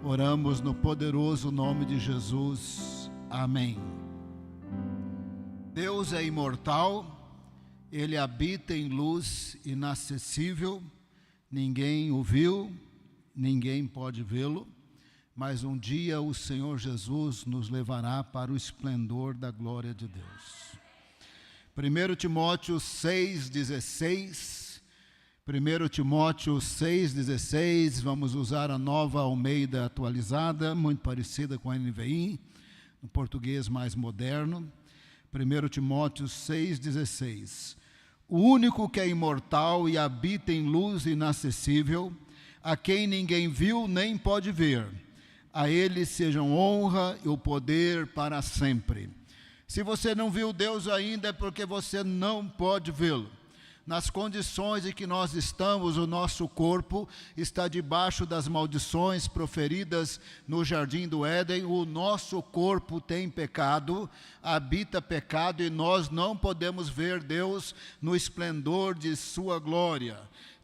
Oramos no poderoso nome de Jesus. Amém. Deus é imortal, Ele habita em luz inacessível, ninguém o viu, ninguém pode vê-lo, mas um dia o Senhor Jesus nos levará para o esplendor da glória de Deus. 1 Timóteo 6,16, 1 Timóteo 6,16, vamos usar a Nova Almeida atualizada, muito parecida com a NVI, no português mais moderno. 1 Timóteo 6,16. O único que é imortal e habita em luz inacessível, a quem ninguém viu nem pode ver, a Ele sejam honra e o poder para sempre. Se você não viu Deus ainda, é porque você não pode vê-lo. Nas condições em que nós estamos, o nosso corpo está debaixo das maldições proferidas no jardim do Éden. O nosso corpo tem pecado, habita pecado, e nós não podemos ver Deus no esplendor de sua glória.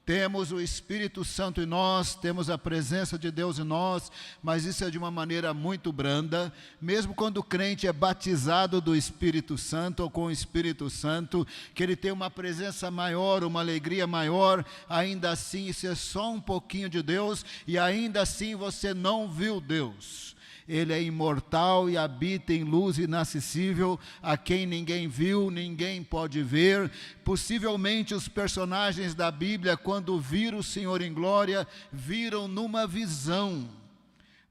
Temos o Espírito Santo em nós, temos a presença de Deus em nós, mas isso é de uma maneira muito branda. Mesmo quando o crente é batizado do Espírito Santo ou com o Espírito Santo, que ele tem uma presença maior, uma alegria maior, ainda assim isso é só um pouquinho de Deus, e ainda assim você não viu Deus. Ele é imortal e habita em luz inacessível, a quem ninguém viu, ninguém pode ver. Possivelmente os personagens da Bíblia, quando viram o Senhor em glória, viram numa visão.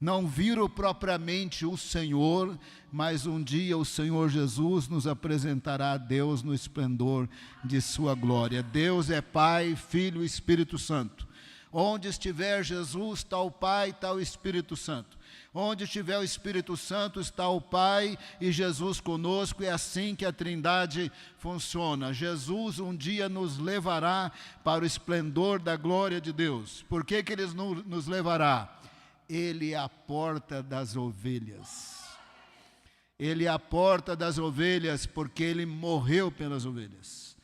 Não viram propriamente o Senhor, mas um dia o Senhor Jesus nos apresentará a Deus no esplendor de sua glória. Deus é Pai, Filho e Espírito Santo. Onde estiver Jesus, está o Pai, está o Espírito Santo. Onde estiver o Espírito Santo, está o Pai e Jesus conosco. É assim que a Trindade funciona. Jesus um dia nos levará para o esplendor da glória de Deus. Por que Ele nos levará? Ele é a porta das ovelhas. Ele é a porta das ovelhas porque Ele morreu pelas ovelhas.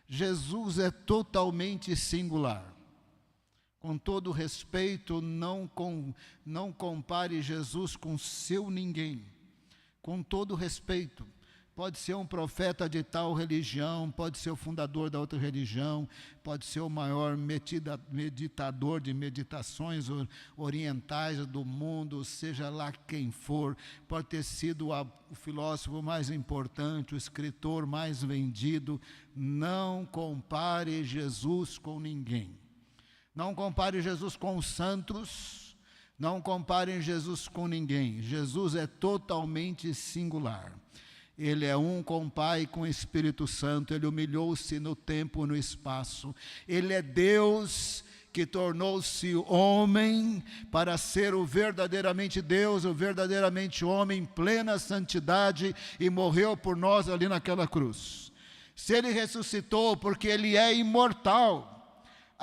Jesus é totalmente singular. Com todo respeito, não compare Jesus com seu ninguém. Com todo respeito, pode ser um profeta de tal religião, pode ser o fundador da outra religião, pode ser o maior meditador de meditações orientais do mundo, seja lá quem for, pode ter sido o filósofo mais importante, o escritor mais vendido. Não compare Jesus com ninguém. Não compare Jesus com os santos, não compare Jesus com ninguém. Jesus é totalmente singular. Ele é um com o Pai e com o Espírito Santo. Ele humilhou-se no tempo e no espaço. Ele é Deus que tornou-se homem para ser o verdadeiramente Deus, o verdadeiramente homem em plena santidade, e morreu por nós ali naquela cruz. Se Ele ressuscitou, porque Ele é imortal.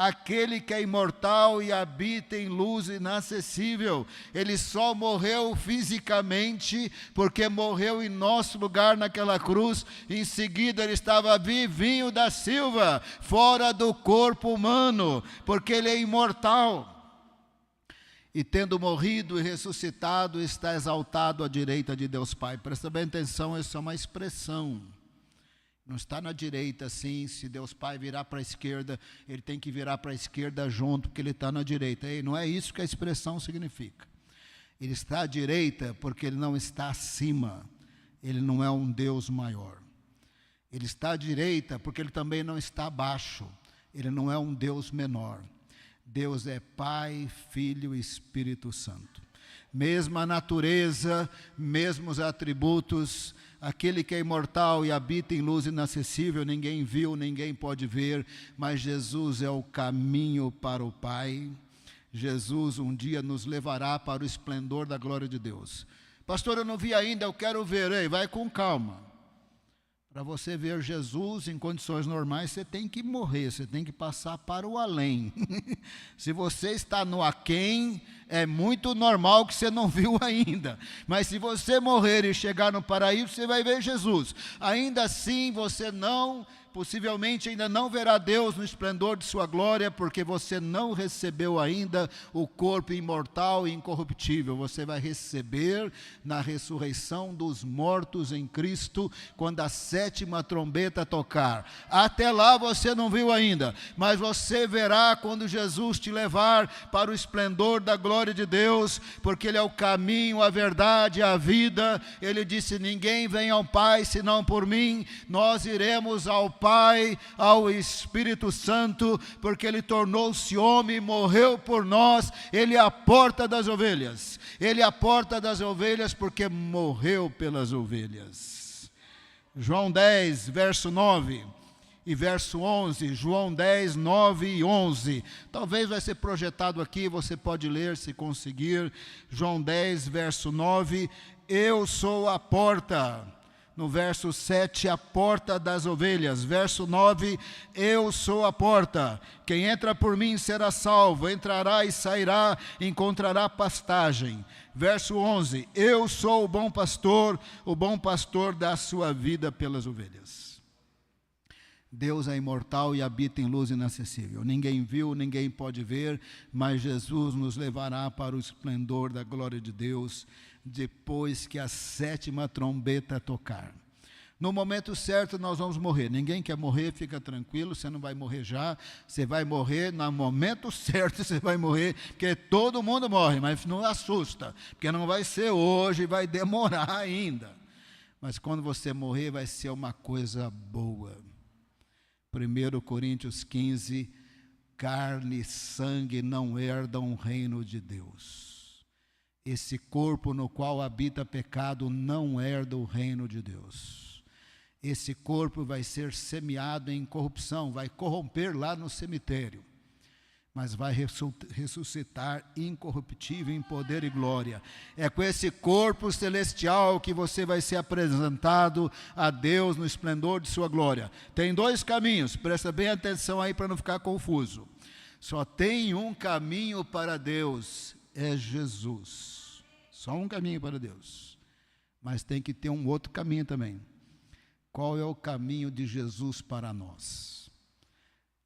Aquele que é imortal e habita em luz inacessível, Ele só morreu fisicamente, porque morreu em nosso lugar naquela cruz. Em seguida Ele estava vivinho da Silva, fora do corpo humano, porque Ele é imortal. E tendo morrido e ressuscitado, está exaltado à direita de Deus Pai. Presta bem atenção, isso é uma expressão. Não está na direita assim. Se Deus Pai virar para a esquerda, Ele tem que virar para a esquerda junto, porque Ele está na direita. E não é isso que a expressão significa. Ele está à direita porque Ele não está acima. Ele não é um Deus maior. Ele está à direita porque Ele também não está abaixo. Ele não é um Deus menor. Deus é Pai, Filho e Espírito Santo. Mesma natureza, mesmos atributos. Aquele que é imortal e habita em luz inacessível, ninguém viu, ninguém pode ver, mas Jesus é o caminho para o Pai. Jesus um dia nos levará para o esplendor da glória de Deus. Pastor, eu não vi ainda, eu quero ver. Ei, vai com calma. Para você ver Jesus em condições normais, você tem que morrer, você tem que passar para o além. Se você está no aquém, é muito normal que você não viu ainda. Mas se você morrer e chegar no paraíso, você vai ver Jesus. Ainda assim, você não Possivelmente ainda não verá Deus no esplendor de sua glória, porque você não recebeu ainda o corpo imortal e incorruptível. Você vai receber na ressurreição dos mortos em Cristo, quando a 7ª trombeta tocar. Até lá você não viu ainda, mas você verá quando Jesus te levar para o esplendor da glória de Deus, porque Ele é o caminho, a verdade, a vida. Ele disse: ninguém vem ao Pai senão por mim. Nós iremos ao Pai, ao Espírito Santo, porque Ele tornou-se homem, morreu por nós. Ele é a porta das ovelhas. Ele é a porta das ovelhas porque morreu pelas ovelhas. João 10, verso 9 e verso 11. João 10, 9 e 11. Talvez vai ser projetado aqui, você pode ler se conseguir. João 10, verso 9. Eu sou a porta. No verso 7, a porta das ovelhas. Verso 9, eu sou a porta. Quem entra por mim será salvo, entrará e sairá, encontrará pastagem. Verso 11, eu sou o bom pastor dá sua vida pelas ovelhas. Deus é imortal e habita em luz inacessível. Ninguém viu, ninguém pode ver, mas Jesus nos levará para o esplendor da glória de Deus, depois que a 7ª trombeta tocar. No momento certo nós vamos morrer. Ninguém quer morrer, fica tranquilo, você não vai morrer já. Você vai morrer no momento certo, você vai morrer, porque todo mundo morre, mas não assusta, porque não vai ser hoje, vai demorar ainda. Mas quando você morrer vai ser uma coisa boa. 1 Coríntios 15, carne e sangue não herdam o reino de Deus. Esse corpo no qual habita pecado não herda o reino de Deus. Esse corpo vai ser semeado em corrupção, vai corromper lá no cemitério, mas vai ressuscitar incorruptível em poder e glória. É com esse corpo celestial que você vai ser apresentado a Deus no esplendor de sua glória. Tem 2 caminhos, presta bem atenção aí para não ficar confuso. Só tem um caminho para Deus, é Jesus. Só um caminho para Deus, mas tem que ter um outro caminho também. Qual é o caminho de Jesus para nós?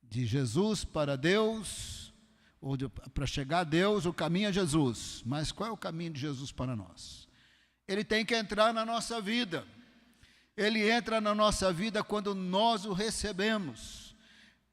De Jesus para Deus, ou para chegar a Deus, o caminho é Jesus. Mas qual é o caminho de Jesus para nós? Ele tem que entrar na nossa vida. Ele entra na nossa vida quando nós o recebemos.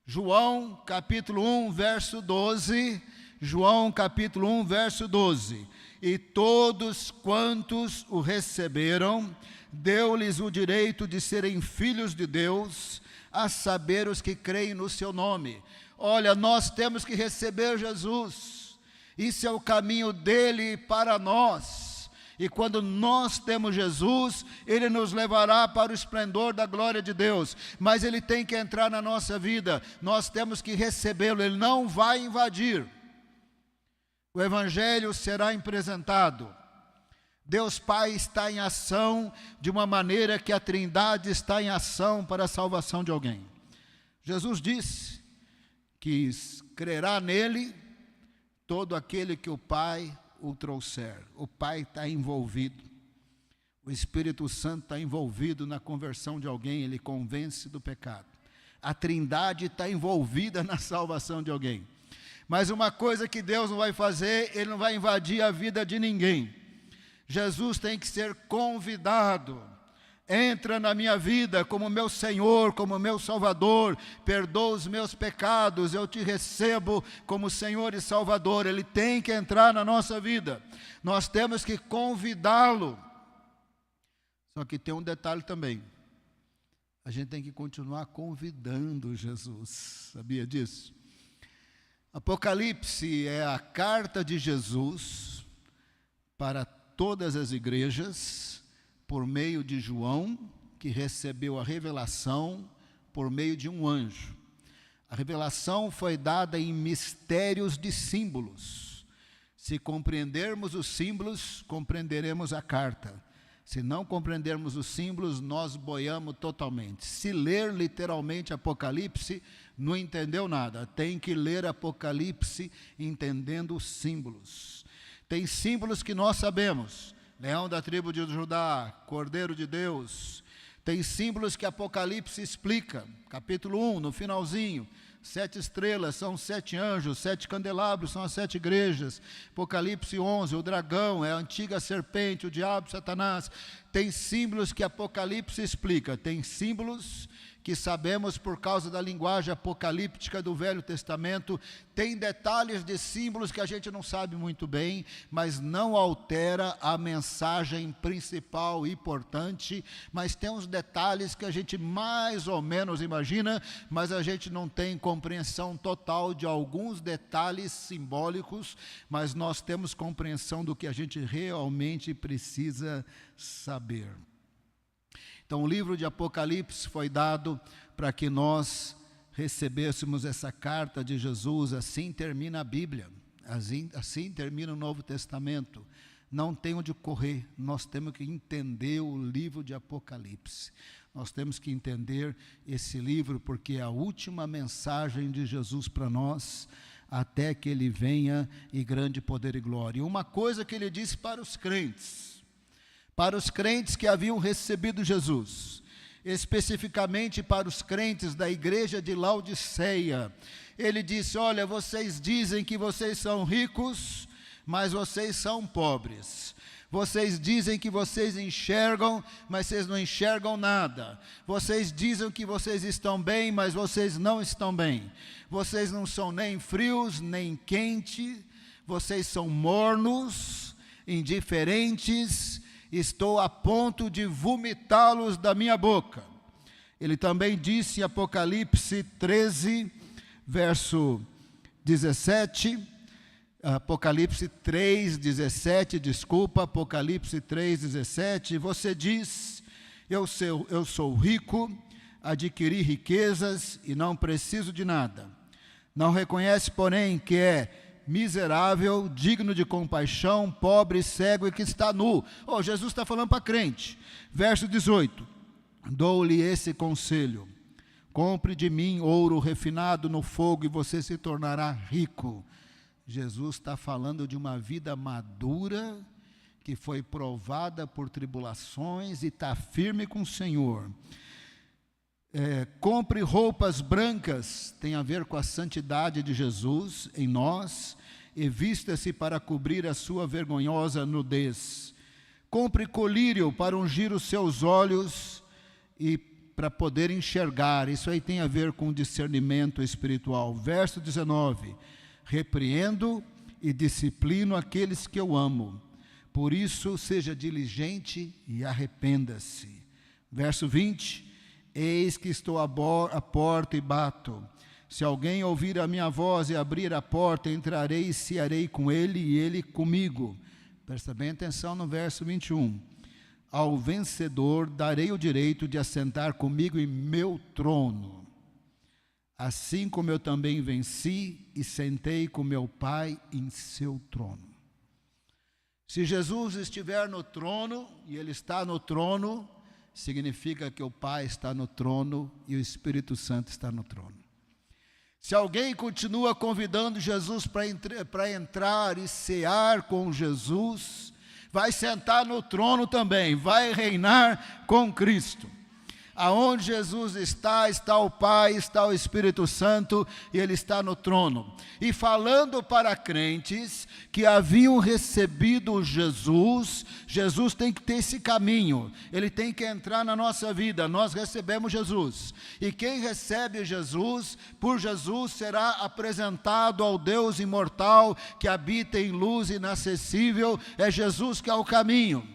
João capítulo 1, verso 12. João capítulo 1, verso 12. E todos quantos o receberam, deu-lhes o direito de serem filhos de Deus, a saber os que creem no seu nome. Olha, nós temos que receber Jesus. Isso é o caminho dele para nós. E quando nós temos Jesus, Ele nos levará para o esplendor da glória de Deus. Mas Ele tem que entrar na nossa vida. Nós temos que recebê-lo. Ele não vai invadir. O Evangelho será apresentado. Deus Pai está em ação de uma maneira que a Trindade está em ação para a salvação de alguém. Jesus disse que crerá nele todo aquele que o Pai o trouxer. O Pai está envolvido. O Espírito Santo está envolvido na conversão de alguém, ele convence do pecado. A Trindade está envolvida na salvação de alguém. Mas uma coisa que Deus não vai fazer, Ele não vai invadir a vida de ninguém. Jesus tem que ser convidado. Entra na minha vida como meu Senhor, como meu Salvador, perdoa os meus pecados, eu te recebo como Senhor e Salvador. Ele tem que entrar na nossa vida. Nós temos que convidá-lo. Só que tem um detalhe também. A gente tem que continuar convidando Jesus. Sabia disso? Apocalipse é a carta de Jesus para todas as igrejas, por meio de João, que recebeu a revelação por meio de um anjo. A revelação foi dada em mistérios de símbolos. Se compreendermos os símbolos, compreenderemos a carta. Se não compreendermos os símbolos, nós boiamos totalmente. Se ler literalmente Apocalipse, não entendeu nada. Tem que ler Apocalipse entendendo os símbolos. Tem símbolos que nós sabemos. Leão da tribo de Judá, Cordeiro de Deus. Tem símbolos que Apocalipse explica. Capítulo 1, no finalzinho. 7 estrelas são 7 anjos, 7 candelabros são as 7 igrejas. Apocalipse 11, o dragão é a antiga serpente, o diabo, Satanás. Tem símbolos que Apocalipse explica. Tem símbolos que sabemos por causa da linguagem apocalíptica do Velho Testamento. Tem detalhes de símbolos que a gente não sabe muito bem, mas não altera a mensagem principal e importante. Mas tem uns detalhes que a gente mais ou menos imagina, mas a gente não tem compreensão total de alguns detalhes simbólicos, mas nós temos compreensão do que a gente realmente precisa saber. Então, o livro de Apocalipse foi dado para que nós recebêssemos essa carta de Jesus. Assim termina a Bíblia, assim termina o Novo Testamento. Não tem onde correr, nós temos que entender o livro de Apocalipse. Nós temos que entender esse livro, porque é a última mensagem de Jesus para nós, até que Ele venha em grande poder e glória. E uma coisa que Ele disse para os crentes que haviam recebido Jesus, especificamente para os crentes da igreja de Laodiceia, Ele disse: olha, vocês dizem que vocês são ricos, mas vocês são pobres. Vocês dizem que vocês enxergam, mas vocês não enxergam nada. Vocês dizem que vocês estão bem, mas vocês não estão bem. Vocês não são nem frios, nem quentes. Vocês são mornos, indiferentes. Estou a ponto de vomitá-los da minha boca. Ele também disse em Apocalipse 13, verso 17, Apocalipse 3, 17, Apocalipse 3, 17, você diz, eu sou rico, adquiri riquezas e não preciso de nada. Não reconhece, porém, que é miserável, digno de compaixão, pobre, cego e que está nu. Jesus está falando para crente. Verso 18, dou-lhe esse conselho, compre de mim ouro refinado no fogo e você se tornará rico. Jesus está falando de uma vida madura, que foi provada por tribulações e está firme com o Senhor. Compre roupas brancas, tem a ver com a santidade de Jesus em nós, e vista-se para cobrir a sua vergonhosa nudez. Compre colírio para ungir os seus olhos e para poder enxergar. Isso aí tem a ver com discernimento espiritual. Verso 19, repreendo e disciplino aqueles que eu amo. Por isso, seja diligente e arrependa-se. Verso 20, eis que estou à porta e bato. Se alguém ouvir a minha voz e abrir a porta, entrarei e cearei com ele e ele comigo. Presta bem atenção no verso 21. Ao vencedor darei o direito de assentar comigo em meu trono, assim como eu também venci e sentei com meu Pai em seu trono. Se Jesus estiver no trono, e Ele está no trono, significa que o Pai está no trono e o Espírito Santo está no trono. Se alguém continua convidando Jesus para entrar e cear com Jesus, vai sentar no trono também, vai reinar com Cristo. Aonde Jesus está o Pai, está o Espírito Santo, e Ele está no trono. E falando para crentes que haviam recebido Jesus, Jesus tem que ter esse caminho, Ele tem que entrar na nossa vida. Nós recebemos Jesus, e quem recebe Jesus, por Jesus será apresentado ao Deus imortal, que habita em luz inacessível. É Jesus que é o caminho.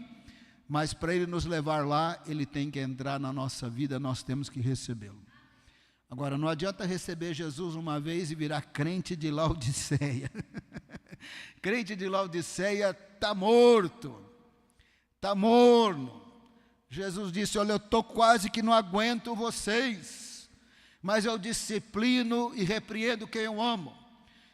Mas para Ele nos levar lá, Ele tem que entrar na nossa vida, nós temos que recebê-lo. Agora, não adianta receber Jesus uma vez e virar crente de Laodiceia. Crente de Laodiceia está morto, está morno. Jesus disse: olha, eu estou quase que não aguento vocês, mas eu disciplino e repreendo quem eu amo.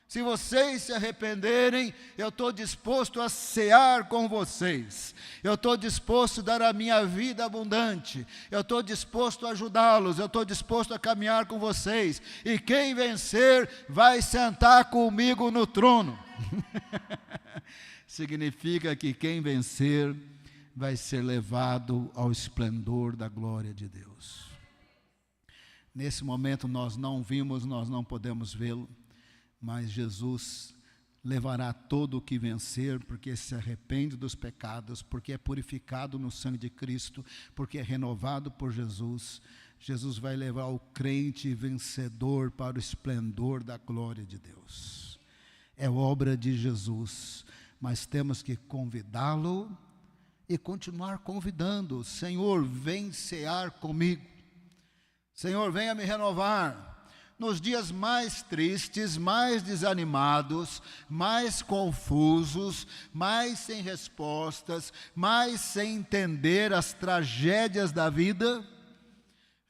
Se vocês se arrependerem, eu estou disposto a cear com vocês. Eu estou disposto a dar a minha vida abundante. Eu estou disposto a ajudá-los. Eu estou disposto a caminhar com vocês. E quem vencer vai sentar comigo no trono. Significa que quem vencer vai ser levado ao esplendor da glória de Deus. Nesse momento nós não vimos, nós não podemos vê-lo, mas Jesus levará todo o que vencer, porque se arrepende dos pecados, porque é purificado no sangue de Cristo, porque é renovado por Jesus. Jesus vai levar o crente vencedor para o esplendor da glória de Deus. É obra de Jesus, mas temos que convidá-lo e continuar convidando. Senhor, vem cear comigo. Senhor, venha me renovar. Nos dias mais tristes, mais desanimados, mais confusos, mais sem respostas, mais sem entender as tragédias da vida.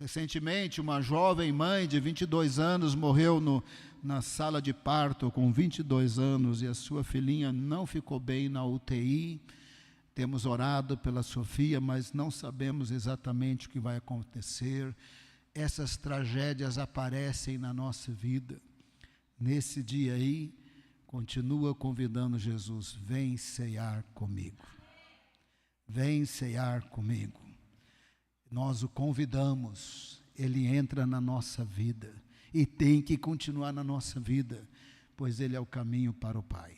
Recentemente, uma jovem mãe de 22 anos morreu na sala de parto com 22 anos e a sua filhinha não ficou bem na UTI. Temos orado pela Sofia, mas não sabemos exatamente o que vai acontecer. Essas tragédias aparecem na nossa vida. Nesse dia aí, continua convidando Jesus, vem cear comigo. Vem cear comigo. Nós o convidamos, ele entra na nossa vida e tem que continuar na nossa vida, pois ele é o caminho para o Pai.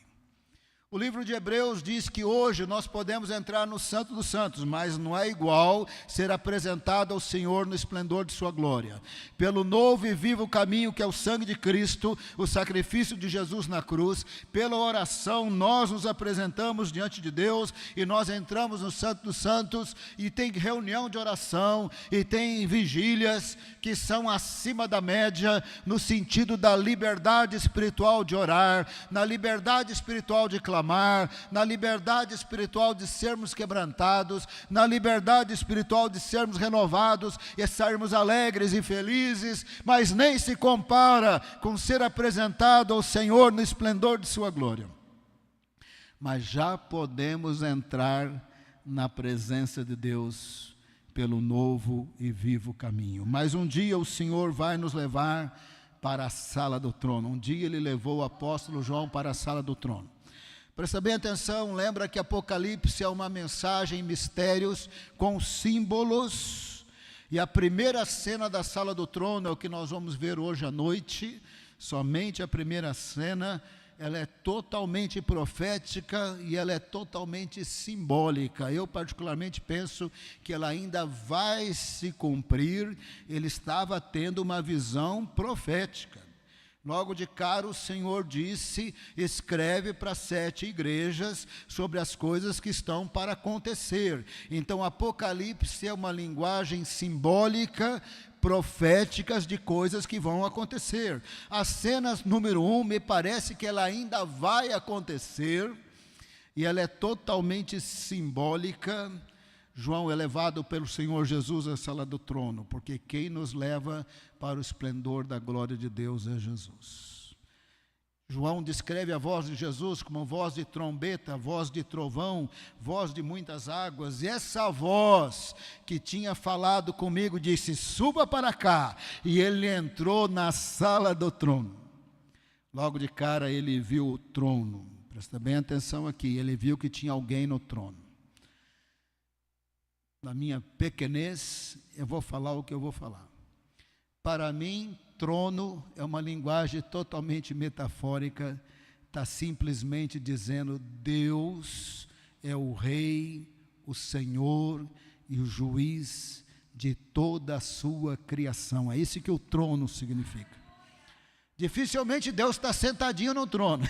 O livro de Hebreus diz que hoje nós podemos entrar no Santo dos Santos, mas não é igual ser apresentado ao Senhor no esplendor de sua glória. Pelo novo e vivo caminho que é o sangue de Cristo, o sacrifício de Jesus na cruz, pela oração nós nos apresentamos diante de Deus e nós entramos no Santo dos Santos e tem reunião de oração e tem vigílias que são acima da média no sentido da liberdade espiritual de orar, na liberdade espiritual de clamar, na liberdade espiritual de sermos quebrantados, na liberdade espiritual de sermos renovados e estarmos alegres e felizes, mas nem se compara com ser apresentado ao Senhor no esplendor de sua glória. Mas já podemos entrar na presença de Deus pelo novo e vivo caminho. Mas um dia o Senhor vai nos levar para a sala do trono. Um dia ele levou o apóstolo João para a sala do trono. Presta bem atenção, lembra que Apocalipse é uma mensagem em mistérios com símbolos, e a primeira cena da sala do trono é o que nós vamos ver hoje à noite. Somente a primeira cena, ela é totalmente profética e ela é totalmente simbólica. Eu particularmente penso que ela ainda vai se cumprir. Ele estava tendo uma visão profética. Logo de cara o Senhor disse, escreve para 7 igrejas sobre as coisas que estão para acontecer. Então Apocalipse é uma linguagem simbólica, proféticas de coisas que vão acontecer. A cena número 1, me parece que ela ainda vai acontecer, e ela é totalmente simbólica. João é levado pelo Senhor Jesus à sala do trono, porque quem nos leva para o esplendor da glória de Deus é Jesus. João descreve a voz de Jesus como voz de trombeta, voz de trovão, voz de muitas águas, e essa voz que tinha falado comigo disse, suba para cá, e ele entrou na sala do trono. Logo de cara ele viu o trono, presta bem atenção aqui, ele viu que tinha alguém no trono. Na minha pequenez, eu vou falar o que eu vou falar. Para mim, trono é uma linguagem totalmente metafórica, está simplesmente dizendo Deus é o Rei, o Senhor e o Juiz de toda a sua criação. É isso que o trono significa. Dificilmente Deus está sentadinho no trono,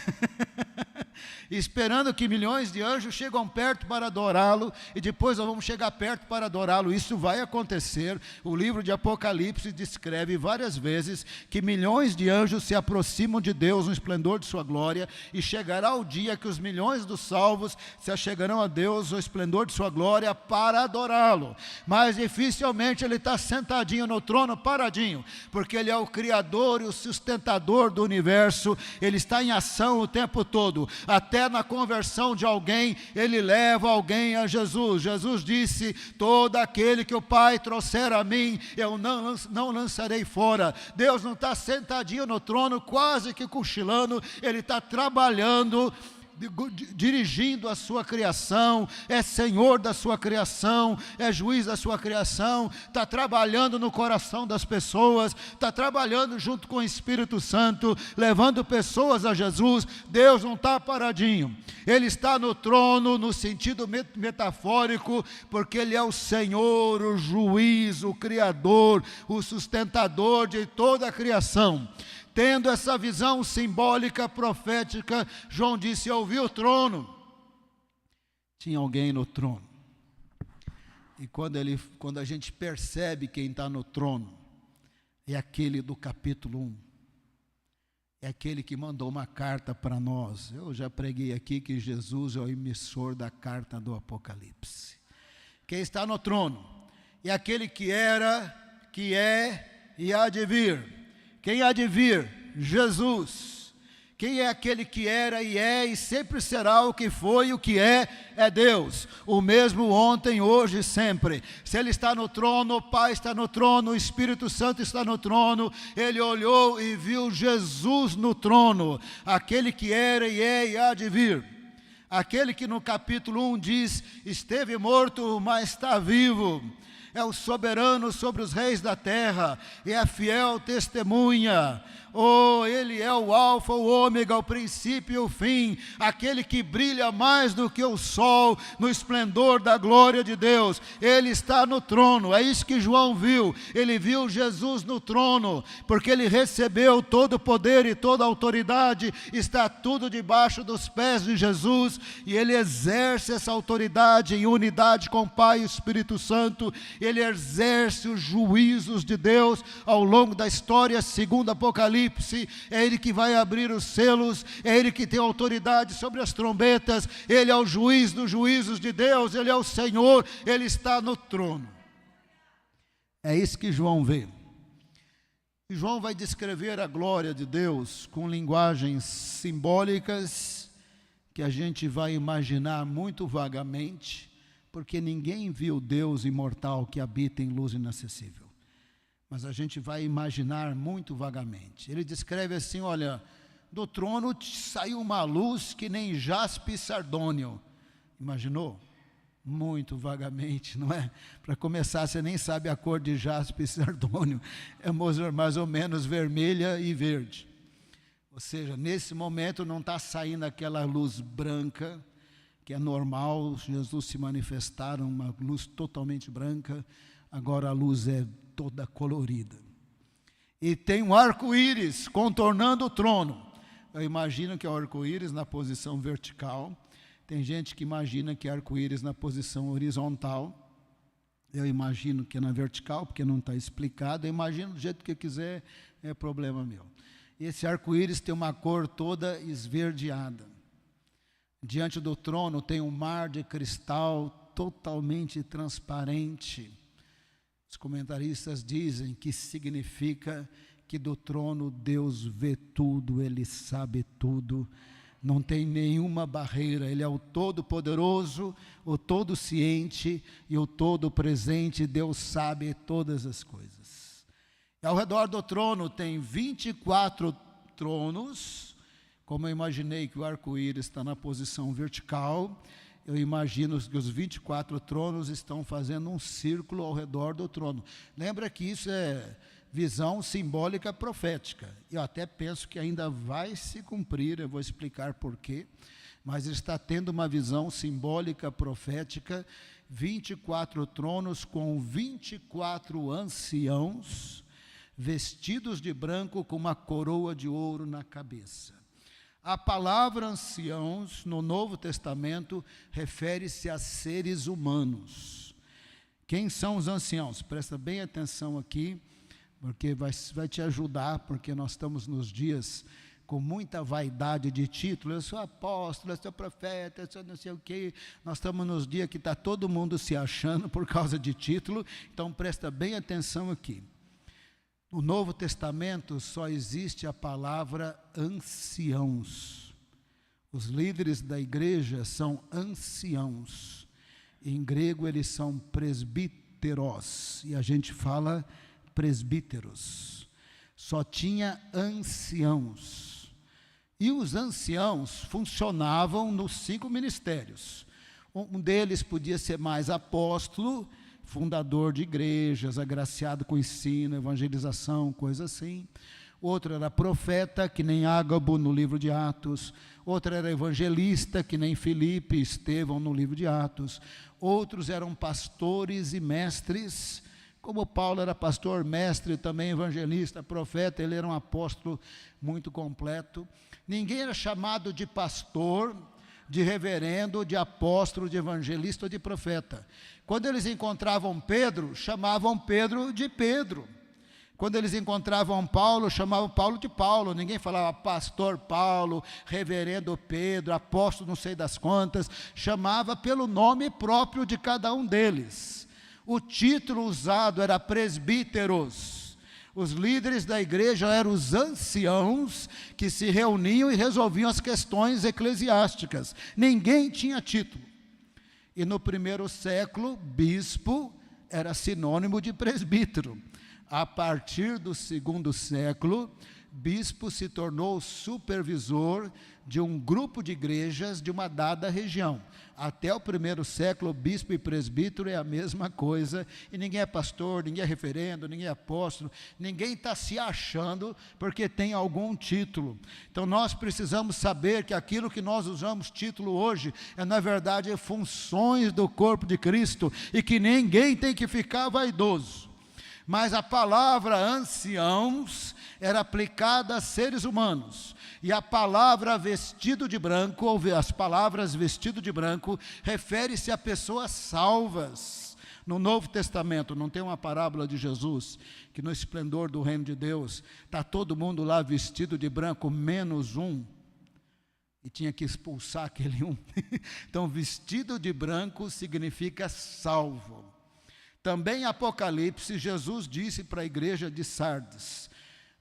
esperando que milhões de anjos chegam perto para adorá-lo, e depois nós vamos chegar perto para adorá-lo. Isso vai acontecer. O livro de Apocalipse descreve várias vezes que milhões de anjos se aproximam de Deus no esplendor de sua glória, e chegará o dia que os milhões dos salvos se achegarão a Deus no esplendor de sua glória para adorá-lo. Mas dificilmente ele está sentadinho no trono, paradinho, porque ele é o Criador e o sustentador do universo. Ele está em ação o tempo todo. Até na conversão de alguém, ele leva alguém a Jesus. Jesus disse, todo aquele que o Pai trouxer a mim, eu não lançarei fora. Deus não está sentadinho no trono, quase que cochilando, ele está trabalhando dirigindo a sua criação, é Senhor da sua criação, é juiz da sua criação, está trabalhando no coração das pessoas, está trabalhando junto com o Espírito Santo, levando pessoas a Jesus. Deus não está paradinho, Ele está no trono no sentido metafórico, porque Ele é o Senhor, o juiz, o Criador, o sustentador de toda a criação. Tendo essa visão simbólica, profética, João disse: eu vi o trono. Tinha alguém no trono. E quando a gente percebe quem está no trono, é aquele do capítulo 1. É aquele que mandou uma carta para nós. Eu já preguei aqui que Jesus é o emissor da carta do Apocalipse. Quem está no trono é aquele que era, que é e há de vir. Quem há de vir? Jesus. Quem é aquele que era e é e sempre será o que foi e o que é Deus. O mesmo ontem, hoje e sempre. Se Ele está no trono, o Pai está no trono, o Espírito Santo está no trono. Ele olhou e viu Jesus no trono. Aquele que era e é e há de vir. Aquele que no capítulo 1 diz: esteve morto, mas está vivo. É o soberano sobre os reis da terra, é a fiel testemunha. Oh, Ele é o alfa, o ômega, o princípio e o fim, aquele que brilha mais do que o sol no esplendor da glória de Deus. Ele está no trono, é isso que João viu. Ele viu Jesus no trono, porque Ele recebeu todo o poder e toda a autoridade, está tudo debaixo dos pés de Jesus, e Ele exerce essa autoridade em unidade com o Pai e o Espírito Santo. Ele exerce os juízos de Deus ao longo da história, segundo Apocalipse. É Ele que vai abrir os selos, é Ele que tem autoridade sobre as trombetas. Ele é o juiz dos juízos de Deus, Ele é o Senhor, Ele está no trono. É isso que João vê. E João vai descrever a glória de Deus com linguagens simbólicas que a gente vai imaginar muito vagamente, porque ninguém viu Deus imortal que habita em luz inacessível. Mas a gente vai imaginar muito vagamente. Ele descreve assim: olha, do trono saiu uma luz que nem jaspe e sardônio. Imaginou? Muito vagamente, não é? Para começar, você nem sabe a cor de jaspe e sardônio. É mais ou menos vermelha e verde. Ou seja, nesse momento não está saindo aquela luz branca, que é normal, Jesus se manifestar uma luz totalmente branca. Agora a luz é toda colorida. E tem um arco-íris contornando o trono. Eu imagino que é o arco-íris na posição vertical. Tem gente que imagina que é arco-íris na posição horizontal. Eu imagino que é na vertical, porque não está explicado. Eu imagino do jeito que eu quiser, é problema meu. Esse arco-íris tem uma cor toda esverdeada. Diante do trono tem um mar de cristal totalmente transparente. Os comentaristas dizem que significa que do trono Deus vê tudo, Ele sabe tudo, não tem nenhuma barreira. Ele é o Todo-Poderoso, o Todo-Ciente e o Todo-Presente. Deus sabe todas as coisas. E ao redor do trono tem 24 tronos. Como eu imaginei que o arco-íris está na posição vertical, eu imagino que os 24 tronos estão fazendo um círculo ao redor do trono. Lembra que isso é visão simbólica profética. Eu até penso que ainda vai se cumprir, eu vou explicar por quê. Mas ele está tendo uma visão simbólica profética, 24 tronos com 24 anciãos, vestidos de branco com uma coroa de ouro na cabeça. A palavra anciãos no Novo Testamento refere-se a seres humanos. Quem são os anciãos? Presta bem atenção aqui, porque vai te ajudar, porque nós estamos nos dias com muita vaidade de título. Eu sou apóstolo, eu sou profeta, eu sou não sei o quê. Nós estamos nos dias que está todo mundo se achando por causa de título. Então presta bem atenção aqui. No Novo Testamento só existe a palavra anciãos. Os líderes da igreja são anciãos. Em grego eles são presbíteros, e a gente fala presbíteros. Só tinha anciãos. E os anciãos funcionavam nos 5 ministérios. Um deles podia ser mais apóstolo, fundador de igrejas, agraciado com ensino, evangelização, coisa assim. Outro era profeta, que nem Ágabo no livro de Atos. Outro era evangelista, que nem Filipe e Estevão no livro de Atos. Outros eram pastores e mestres, como Paulo era pastor, mestre, também evangelista, profeta, ele era um apóstolo muito completo. Ninguém era chamado de pastor, de reverendo, de apóstolo, de evangelista ou de profeta. Quando eles encontravam Pedro, chamavam Pedro de Pedro. Quando eles encontravam Paulo, chamavam Paulo de Paulo. Ninguém falava pastor Paulo, reverendo Pedro, apóstolo não sei das quantas. Chamava pelo nome próprio de cada um deles. O título usado era presbíteros. Os líderes da igreja eram os anciãos que se reuniam e resolviam as questões eclesiásticas. Ninguém tinha título. E no primeiro século, bispo era sinônimo de presbítero. A partir do segundo século, bispo se tornou supervisor de um grupo de igrejas de uma dada região. Até o primeiro século, bispo e presbítero é a mesma coisa, e ninguém é pastor, ninguém é referendo, ninguém é apóstolo, ninguém está se achando porque tem algum título. Então nós precisamos saber que aquilo que nós usamos título hoje, na verdade, funções do corpo de Cristo, e que ninguém tem que ficar vaidoso. Mas a palavra anciãos era aplicada a seres humanos. E a palavra vestido de branco, ou as palavras vestido de branco, refere-se a pessoas salvas. No Novo Testamento, não tem uma parábola de Jesus, que no esplendor do reino de Deus, está todo mundo lá vestido de branco, menos um, e tinha que expulsar aquele um. Então, vestido de branco significa salvo. Também em Apocalipse, Jesus disse para a igreja de Sardes: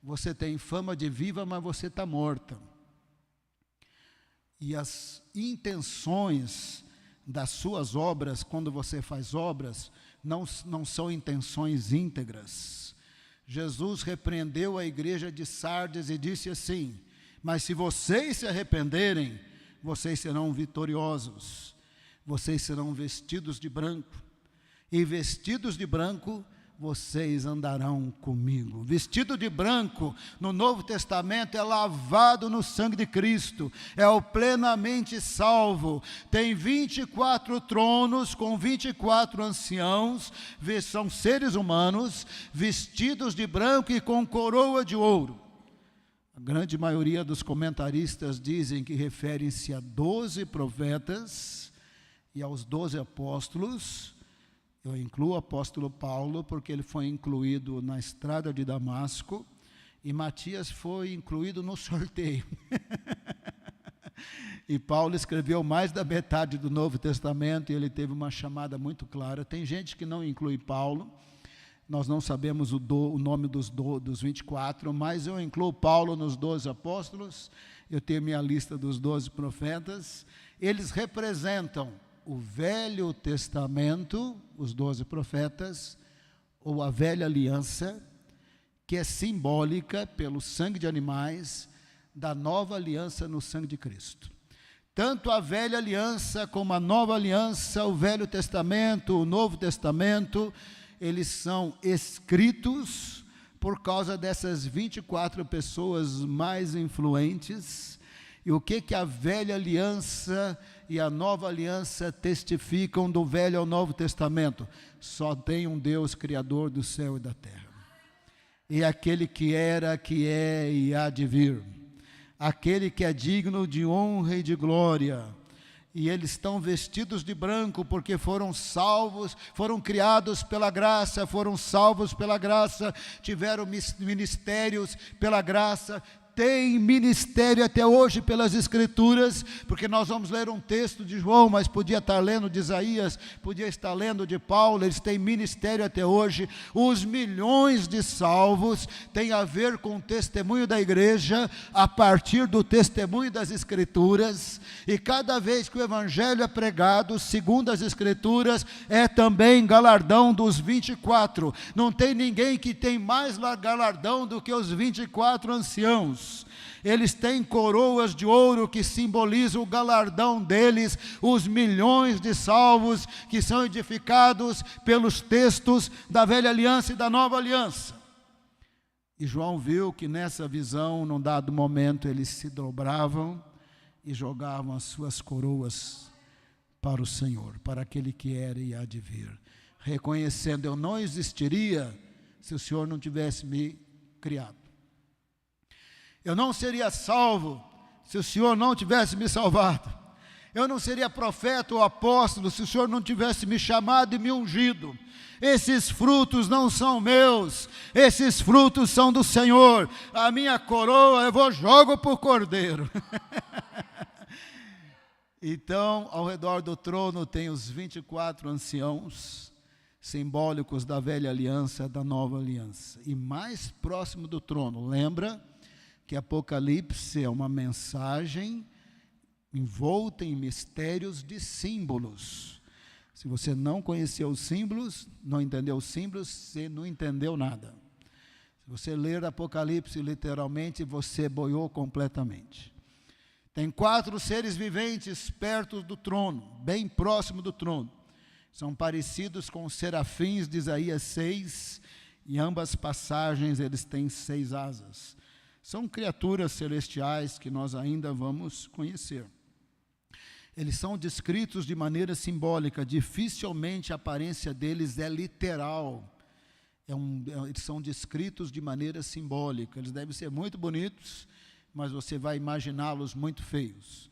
você tem fama de viva, mas você está morta. E as intenções das suas obras, quando você faz obras, não são intenções íntegras. Jesus repreendeu a igreja de Sardes e disse assim: mas se vocês se arrependerem, vocês serão vitoriosos, vocês serão vestidos de branco. E vestidos de branco, vocês andarão comigo. Vestido de branco, no Novo Testamento, é lavado no sangue de Cristo, é o plenamente salvo. Tem 24 tronos com 24 anciãos, são seres humanos, vestidos de branco e com coroa de ouro. A grande maioria dos comentaristas dizem que referem-se a 12 profetas e aos 12 apóstolos. Eu incluo o apóstolo Paulo, porque ele foi incluído na estrada de Damasco, e Matias foi incluído no sorteio. E Paulo escreveu mais da metade do Novo Testamento, e ele teve uma chamada muito clara. Tem gente que não inclui Paulo, nós não sabemos o nome dos 24, mas eu incluo Paulo nos 12 apóstolos, eu tenho minha lista dos 12 profetas. Eles representam o Velho Testamento, os 12 profetas, ou a velha aliança, que é simbólica pelo sangue de animais, da nova aliança no sangue de Cristo. Tanto a velha aliança como a nova aliança, o Velho Testamento, o Novo Testamento, eles são escritos por causa dessas 24 pessoas mais influentes. E o que a velha aliança e a nova aliança testificam do Velho ao Novo Testamento? Só tem um Deus criador do céu e da terra. E aquele que era, que é e há de vir. Aquele que é digno de honra e de glória. E eles estão vestidos de branco porque foram salvos, foram criados pela graça, foram salvos pela graça, tiveram ministérios pela graça, tem ministério até hoje pelas Escrituras, porque nós vamos ler um texto de João, mas podia estar lendo de Isaías, podia estar lendo de Paulo. Eles têm ministério até hoje. Os milhões de salvos têm a ver com o testemunho da igreja, a partir do testemunho das Escrituras, e cada vez que o Evangelho é pregado, segundo as Escrituras, é também galardão dos 24, não tem ninguém que tem mais galardão do que os 24 anciãos. Eles têm coroas de ouro que simbolizam o galardão deles, os milhões de salvos que são edificados pelos textos da velha aliança e da nova aliança. E João viu que nessa visão, num dado momento, eles se dobravam e jogavam as suas coroas para o Senhor, para aquele que era e há de vir, reconhecendo: eu não existiria se o Senhor não tivesse me criado. Eu não seria salvo se o Senhor não tivesse me salvado. Eu não seria profeta ou apóstolo se o Senhor não tivesse me chamado e me ungido. Esses frutos não são meus, esses frutos são do Senhor. A minha coroa eu jogo para o Cordeiro. Então, ao redor do trono tem os 24 anciãos, simbólicos da velha aliança, da nova aliança. E mais próximo do trono, lembra que Apocalipse é uma mensagem envolta em mistérios de símbolos. Se você não conheceu os símbolos, não entendeu os símbolos, você não entendeu nada. Se você ler Apocalipse literalmente, você boiou completamente. Tem 4 seres viventes perto do trono, bem próximo do trono. São parecidos com os serafins de Isaías 6, em ambas passagens eles têm 6 asas. São criaturas celestiais que nós ainda vamos conhecer. Eles são descritos de maneira simbólica, dificilmente a aparência deles é literal. Eles são descritos de maneira simbólica. Eles devem ser muito bonitos, mas você vai imaginá-los muito feios.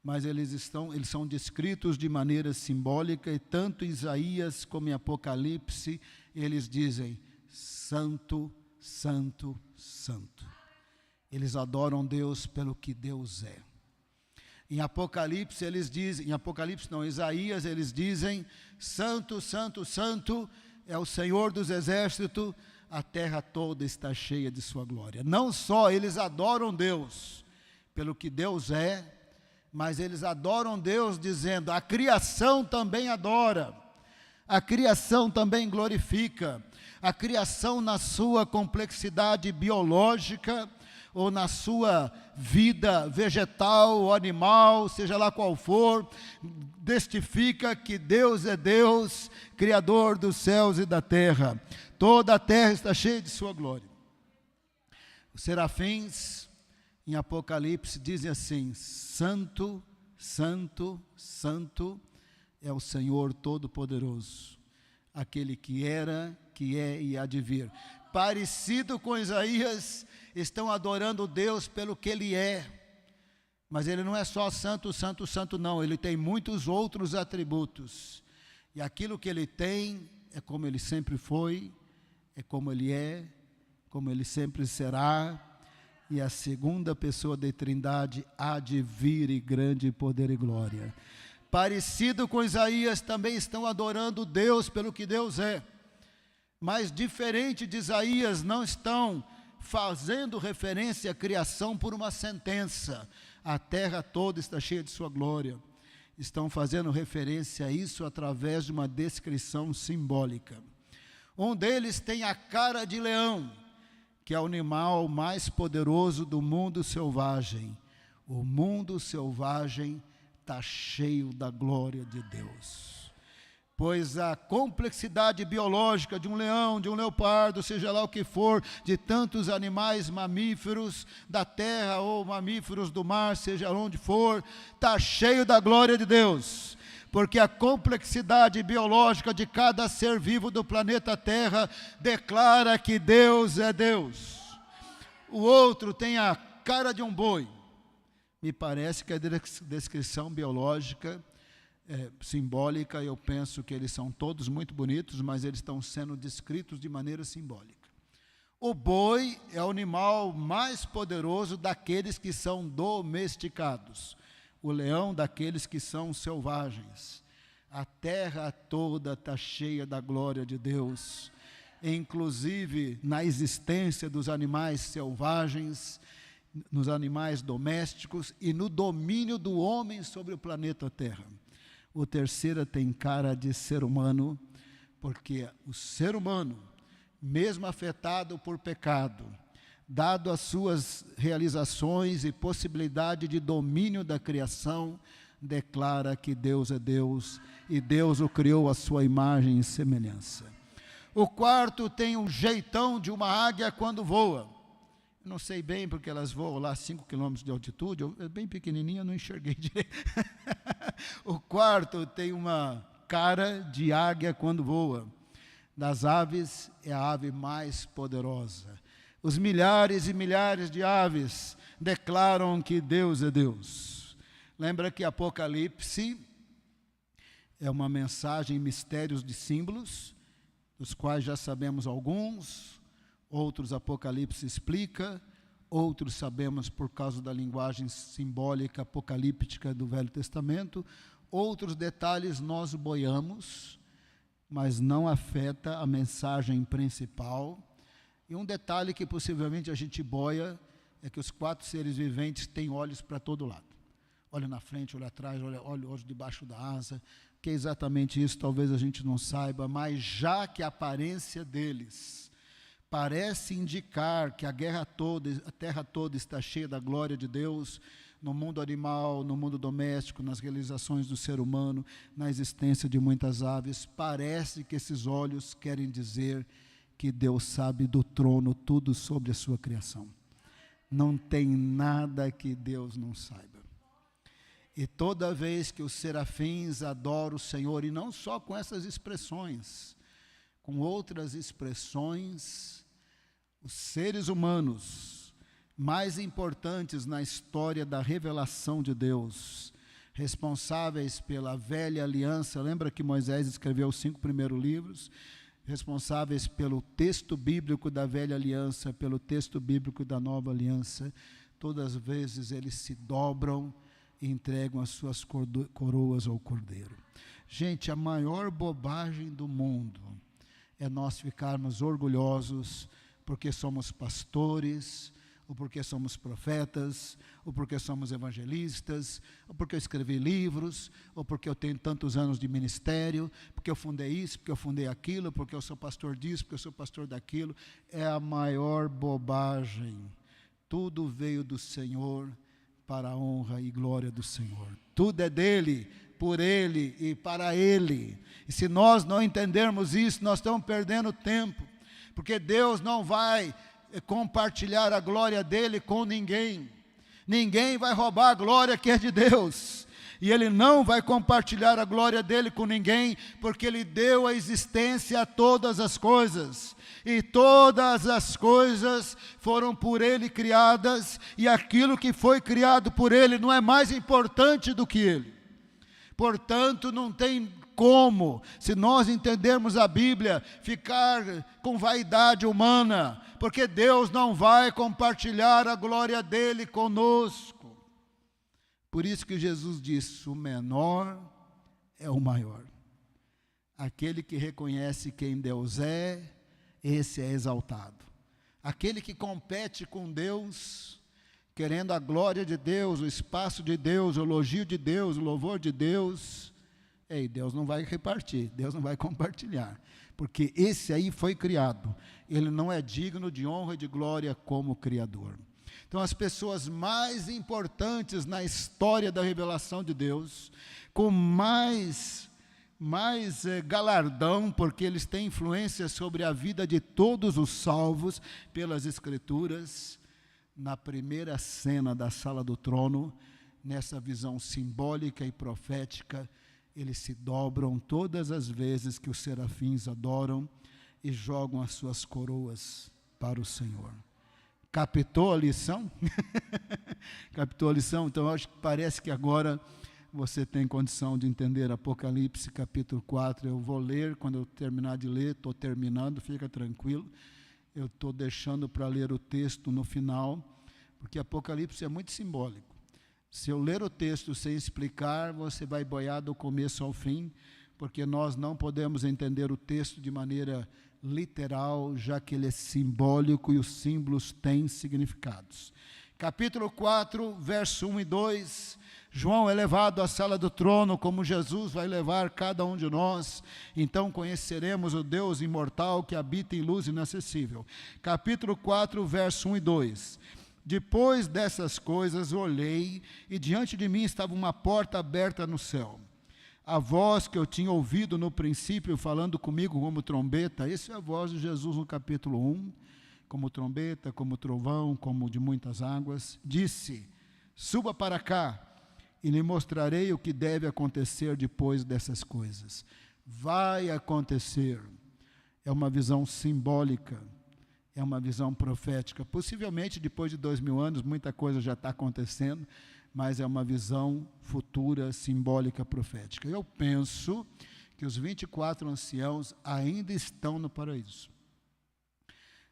Mas eles são descritos de maneira simbólica, e tanto em Isaías como em Apocalipse, eles dizem: Santo, Santo, Santo. Eles adoram Deus pelo que Deus é. Em Apocalipse eles dizem, Isaías eles dizem: Santo, Santo, Santo é o Senhor dos exércitos, a terra toda está cheia de sua glória. Não só eles adoram Deus pelo que Deus é, mas eles adoram Deus dizendo: a criação também adora, a criação também glorifica, a criação na sua complexidade biológica, ou na sua vida vegetal ou animal, seja lá qual for, testifica que Deus é Deus, Criador dos céus e da terra. Toda a terra está cheia de sua glória. Os serafins, em Apocalipse, dizem assim: Santo, Santo, Santo é o Senhor Todo-Poderoso, aquele que era, que é e há de vir. Parecido com Isaías, estão adorando Deus pelo que Ele é, mas Ele não é só santo, santo, santo não, Ele tem muitos outros atributos, e aquilo que Ele tem é como Ele sempre foi, é como Ele é, como Ele sempre será, e a segunda pessoa da Trindade há de vir em grande poder e glória. Parecido com Isaías, também estão adorando Deus pelo que Deus é, mas diferente de Isaías, não estão fazendo referência à criação por uma sentença: a terra toda está cheia de sua glória. Estão fazendo referência a isso através de uma descrição simbólica. Um deles tem a cara de leão, que é o animal mais poderoso do mundo selvagem. O mundo selvagem está cheio da glória de Deus. Pois a complexidade biológica de um leão, de um leopardo, seja lá o que for, de tantos animais mamíferos da terra ou mamíferos do mar, seja onde for, está cheio da glória de Deus. Porque a complexidade biológica de cada ser vivo do planeta Terra declara que Deus é Deus. O outro tem a cara de um boi. Me parece que a descrição biológica simbólica, eu penso que eles são todos muito bonitos, mas eles estão sendo descritos de maneira simbólica. O boi é o animal mais poderoso daqueles que são domesticados, o leão daqueles que são selvagens. A terra toda está cheia da glória de Deus, inclusive na existência dos animais selvagens, nos animais domésticos e no domínio do homem sobre o planeta Terra. O terceiro tem cara de ser humano, porque o ser humano, mesmo afetado por pecado, dado as suas realizações e possibilidade de domínio da criação, declara que Deus é Deus e Deus o criou à sua imagem e semelhança. O quarto tem o jeitão de uma águia quando voa. Não sei bem porque elas voam lá 5 quilômetros de altitude, é bem pequenininha, não enxerguei direito. O quarto tem uma cara de águia quando voa. Das aves, é a ave mais poderosa. Os milhares e milhares de aves declaram que Deus é Deus. Lembra que Apocalipse é uma mensagem em mistérios de símbolos, dos quais já sabemos alguns, outros Apocalipse explica, outros sabemos por causa da linguagem simbólica apocalíptica do Velho Testamento, outros detalhes nós boiamos, mas não afeta a mensagem principal. E um detalhe que possivelmente a gente boia é que os 4 seres viventes têm olhos para todo lado. Olha na frente, olha atrás, olha debaixo da asa. Que é exatamente isso, talvez a gente não saiba, mas já que a aparência deles parece indicar que a terra toda está cheia da glória de Deus, no mundo animal, no mundo doméstico, nas realizações do ser humano, na existência de muitas aves, parece que esses olhos querem dizer que Deus sabe do trono tudo sobre a sua criação. Não tem nada que Deus não saiba. E toda vez que os serafins adoram o Senhor, e não só com essas expressões, com outras expressões, os seres humanos mais importantes na história da revelação de Deus, responsáveis pela velha aliança, lembra que Moisés escreveu os 5 primeiros livros, responsáveis pelo texto bíblico da velha aliança, pelo texto bíblico da nova aliança, todas as vezes eles se dobram e entregam as suas coroas ao Cordeiro. Gente, a maior bobagem do mundo é nós ficarmos orgulhosos porque somos pastores, ou porque somos profetas, ou porque somos evangelistas, ou porque eu escrevi livros, ou porque eu tenho tantos anos de ministério, porque eu fundei isso, porque eu fundei aquilo, porque eu sou pastor disso, porque eu sou pastor daquilo. É a maior bobagem. Tudo veio do Senhor, para a honra e glória do Senhor. Tudo é dele, por ele e para ele. E se nós não entendermos isso, nós estamos perdendo tempo, porque Deus não vai compartilhar a glória dele com ninguém. Ninguém vai roubar a glória que é de Deus. E ele não vai compartilhar a glória dele com ninguém, porque ele deu a existência a todas as coisas. E todas as coisas foram por ele criadas, e aquilo que foi criado por ele não é mais importante do que ele. Portanto, não tem como, se nós entendermos a Bíblia, ficar com vaidade humana, porque Deus não vai compartilhar a glória dele conosco. Por isso que Jesus disse: o menor é o maior. Aquele que reconhece quem Deus é, esse é exaltado. Aquele que compete com Deus, querendo a glória de Deus, o espaço de Deus, o elogio de Deus, o louvor de Deus, Deus não vai repartir, Deus não vai compartilhar, porque esse aí foi criado, ele não é digno de honra e de glória como Criador. Então, as pessoas mais importantes na história da revelação de Deus, com mais galardão, porque eles têm influência sobre a vida de todos os salvos pelas Escrituras, na primeira cena da sala do trono, nessa visão simbólica e profética, eles se dobram todas as vezes que os serafins adoram e jogam as suas coroas para o Senhor. Captou a lição? Captou a lição? Então, acho que parece que agora você tem condição de entender Apocalipse capítulo 4. Eu vou ler, quando eu terminar de ler, estou terminando, fica tranquilo. Eu estou deixando para ler o texto no final, porque Apocalipse é muito simbólico. Se eu ler o texto sem explicar, você vai boiar do começo ao fim, porque nós não podemos entender o texto de maneira literal, já que ele é simbólico e os símbolos têm significados. Capítulo 4, verso 1 e 2. João é levado à sala do trono, como Jesus vai levar cada um de nós. Então conheceremos o Deus imortal que habita em luz inacessível. Capítulo 4, verso 1 e 2. Depois dessas coisas olhei, e diante de mim estava uma porta aberta no céu. A voz que eu tinha ouvido no princípio, falando comigo como trombeta, essa é a voz de Jesus no capítulo 1, como trombeta, como trovão, como de muitas águas, disse: suba para cá, e lhe mostrarei o que deve acontecer depois dessas coisas. Vai acontecer. É uma visão simbólica, é uma visão profética. Possivelmente, depois de 2000 anos, muita coisa já está acontecendo, mas é uma visão futura, simbólica, profética. Eu penso que os 24 anciãos ainda estão no paraíso.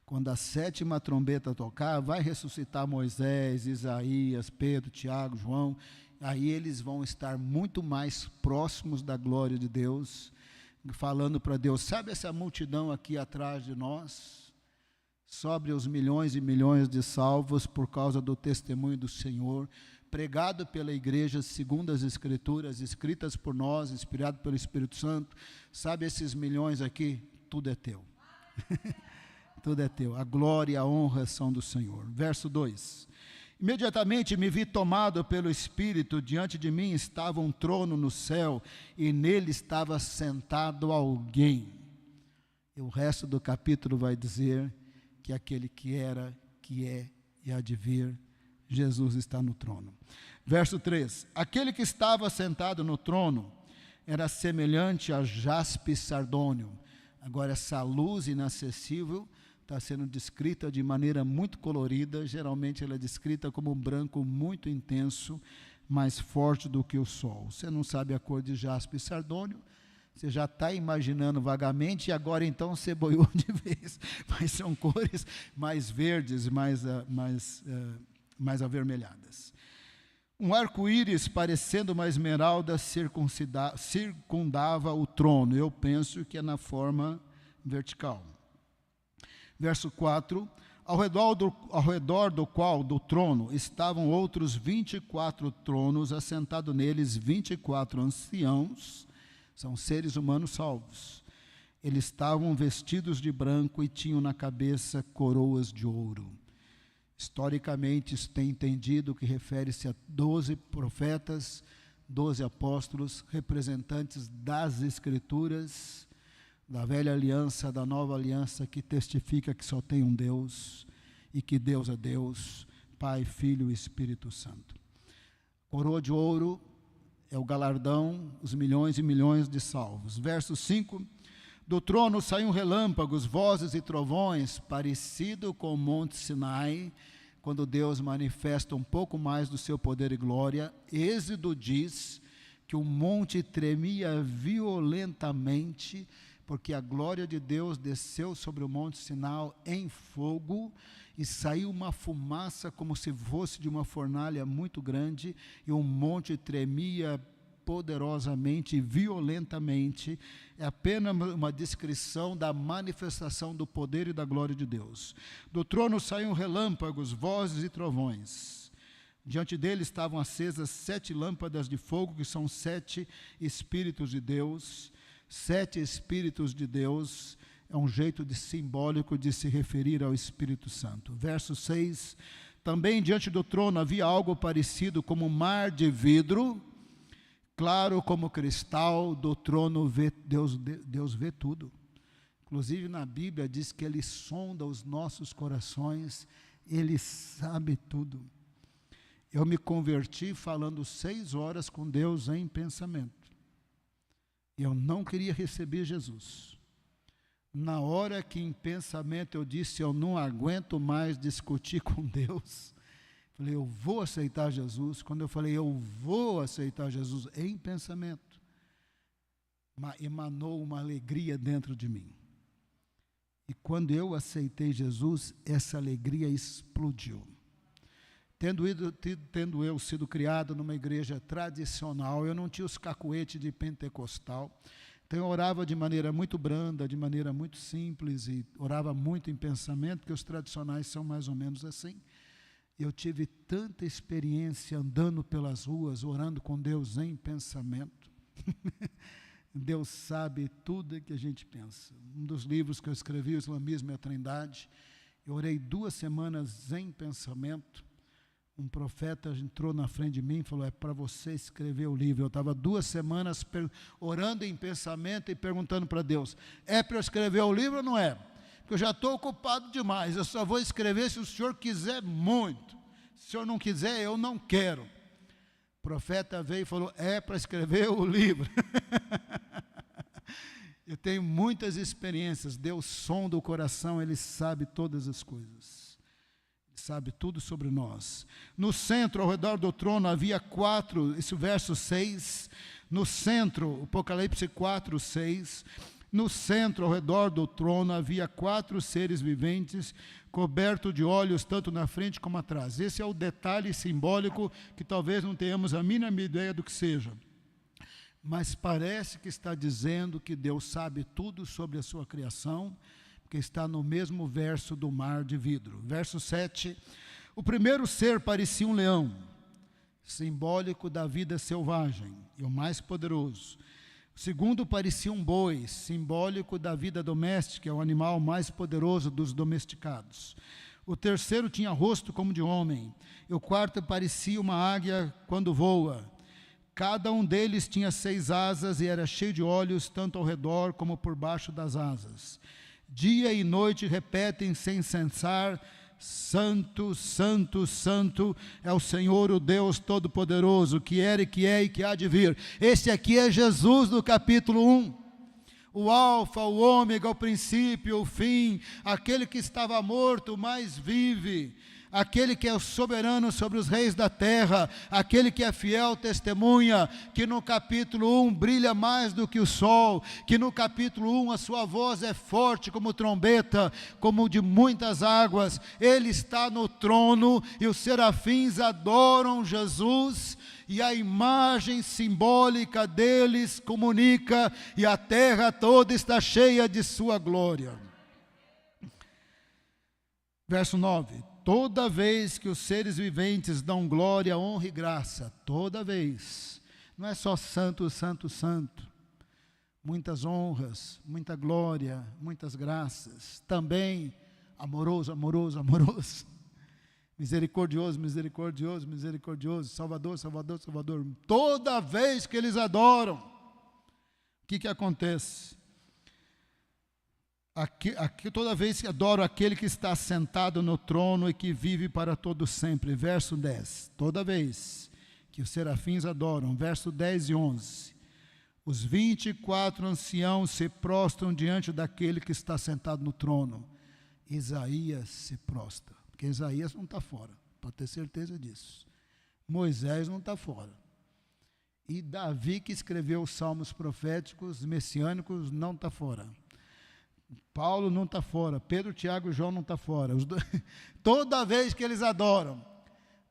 Quando a 7ª trombeta tocar, vai ressuscitar Moisés, Isaías, Pedro, Tiago, João. Aí eles vão estar muito mais próximos da glória de Deus, falando para Deus: sabe essa multidão aqui atrás de nós? Sobre os milhões e milhões de salvos por causa do testemunho do Senhor, pregado pela igreja segundo as Escrituras, escritas por nós, inspirado pelo Espírito Santo. Sabe esses milhões aqui? Tudo é teu. Tudo é teu. A glória e a honra são do Senhor. Verso 2. Imediatamente me vi tomado pelo Espírito, diante de mim estava um trono no céu, e nele estava sentado alguém. E o resto do capítulo vai dizer que aquele que era, que é e há de vir, Jesus está no trono. Verso 3. Aquele que estava sentado no trono era semelhante a jaspe sardônio. Agora, essa luz inacessível está sendo descrita de maneira muito colorida. Geralmente ela é descrita como um branco muito intenso, mais forte do que o sol. Você não sabe a cor de jaspe e sardônio, você já está imaginando vagamente, e agora então você boiou de vez. Mas são cores mais verdes, mais avermelhadas. Um arco-íris parecendo uma esmeralda circundava o trono. Eu penso que é na forma vertical. Verso 4, ao redor do trono, estavam outros 24 tronos, assentados neles 24 anciãos, são seres humanos salvos. Eles estavam vestidos de branco e tinham na cabeça coroas de ouro. Historicamente, isso tem entendido que refere-se a 12 profetas, 12 apóstolos, representantes das Escrituras, da velha aliança, da nova aliança, que testifica que só tem um Deus, e que Deus é Deus, Pai, Filho e Espírito Santo. Coroa de ouro é o galardão, os milhões e milhões de salvos. Verso 5, do trono saíam relâmpagos, vozes e trovões, parecido com o monte Sinai, quando Deus manifesta um pouco mais do seu poder e glória. Êxodo diz que o monte tremia violentamente, porque a glória de Deus desceu sobre o monte Sinai em fogo, e saiu uma fumaça como se fosse de uma fornalha muito grande, e o monte tremia poderosamente e violentamente. É apenas uma descrição da manifestação do poder e da glória de Deus. Do trono saíam relâmpagos, vozes e trovões. Diante dele estavam acesas 7 lâmpadas de fogo, que são 7 Espíritos de Deus. 7 Espíritos de Deus é um jeito simbólico de se referir ao Espírito Santo. Verso 6, também diante do trono havia algo parecido como um mar de vidro, claro como cristal. Do trono Deus vê tudo. Inclusive na Bíblia diz que Ele sonda os nossos corações, Ele sabe tudo. Eu me converti falando 6 horas com Deus em pensamento. Eu não queria receber Jesus. Na hora que em pensamento eu disse: eu não aguento mais discutir com Deus, falei: eu vou aceitar Jesus. Quando eu falei: eu vou aceitar Jesus, em pensamento, emanou uma alegria dentro de mim. E quando eu aceitei Jesus, essa alegria explodiu. Tendo eu sido criado numa igreja tradicional, eu não tinha os cacuetes de pentecostal, então eu orava de maneira muito branda, de maneira muito simples, e orava muito em pensamento, porque os tradicionais são mais ou menos assim. Eu tive tanta experiência andando pelas ruas, orando com Deus em pensamento. Deus sabe tudo que a gente pensa. Um dos livros que eu escrevi, o Islamismo e a Trindade, eu orei 2 semanas em pensamento. Um profeta entrou na frente de mim e falou: é para você escrever o livro. Eu estava 2 semanas orando em pensamento e perguntando para Deus: é para eu escrever o livro ou não é? Porque eu já estou ocupado demais, eu só vou escrever se o senhor quiser muito. Se o senhor não quiser, eu não quero. O profeta veio e falou: é para escrever o livro. Eu tenho muitas experiências. Deus sonda o coração, Ele sabe todas as coisas. Ele sabe tudo sobre nós. No centro, ao redor do trono, havia 4, esse verso 6. No centro, Apocalipse 4, 6. No centro, ao redor do trono, havia 4 seres viventes, cobertos de olhos, tanto na frente como atrás. Esse é o detalhe simbólico que talvez não tenhamos a mínima ideia do que seja. Mas parece que está dizendo que Deus sabe tudo sobre a sua criação, porque está no mesmo verso do mar de vidro. Verso 7, o primeiro ser parecia um leão, simbólico da vida selvagem, e o mais poderoso. O segundo parecia um boi, simbólico da vida doméstica, é o animal mais poderoso dos domesticados. O terceiro tinha rosto como de homem, e o quarto parecia uma águia quando voa. Cada um deles tinha 6 asas e era cheio de olhos, tanto ao redor como por baixo das asas. Dia e noite repetem sem cessar: Santo, Santo, Santo é o Senhor, o Deus Todo-Poderoso, que era e que é e que há de vir. Esse aqui é Jesus no capítulo 1. O Alfa, o Ômega, o princípio, o fim, aquele que estava morto, mas vive. Aquele que é soberano sobre os reis da terra, aquele que é fiel testemunha, que no capítulo 1 brilha mais do que o sol, que no capítulo 1 a sua voz é forte como trombeta, como de muitas águas. Ele está no trono e os serafins adoram Jesus, e a imagem simbólica deles comunica, e a terra toda está cheia de sua glória. Verso 9. Toda vez que os seres viventes dão glória, honra e graça, toda vez, não é só santo, santo, santo, muitas honras, muita glória, muitas graças, também amoroso, amoroso, amoroso, misericordioso, misericordioso, misericordioso, Salvador, Salvador, Salvador. Toda vez que eles adoram, o que acontece? Toda vez que adoro aquele que está sentado no trono e que vive para todo sempre. Verso 10. Toda vez que os serafins adoram. Verso 10 e 11. Os 24 anciãos se prostram diante daquele que está sentado no trono. Isaías se prostra. Porque Isaías não está fora. Pode ter certeza disso. Moisés não está fora. E Davi, que escreveu os salmos proféticos, messiânicos, não está fora. Paulo não está fora, Pedro, Tiago e João não estão fora. Toda vez que eles adoram,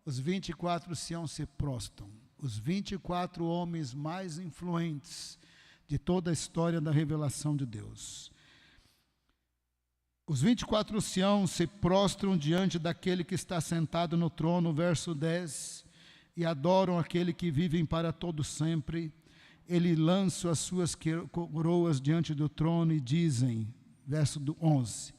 os 24 anciãos se prostram. Os 24 homens mais influentes de toda a história da revelação de Deus. Os 24 anciãos se prostram diante daquele que está sentado no trono, verso 10, e adoram aquele que vive para todo sempre. Ele lança as suas coroas diante do trono e dizem, verso 11,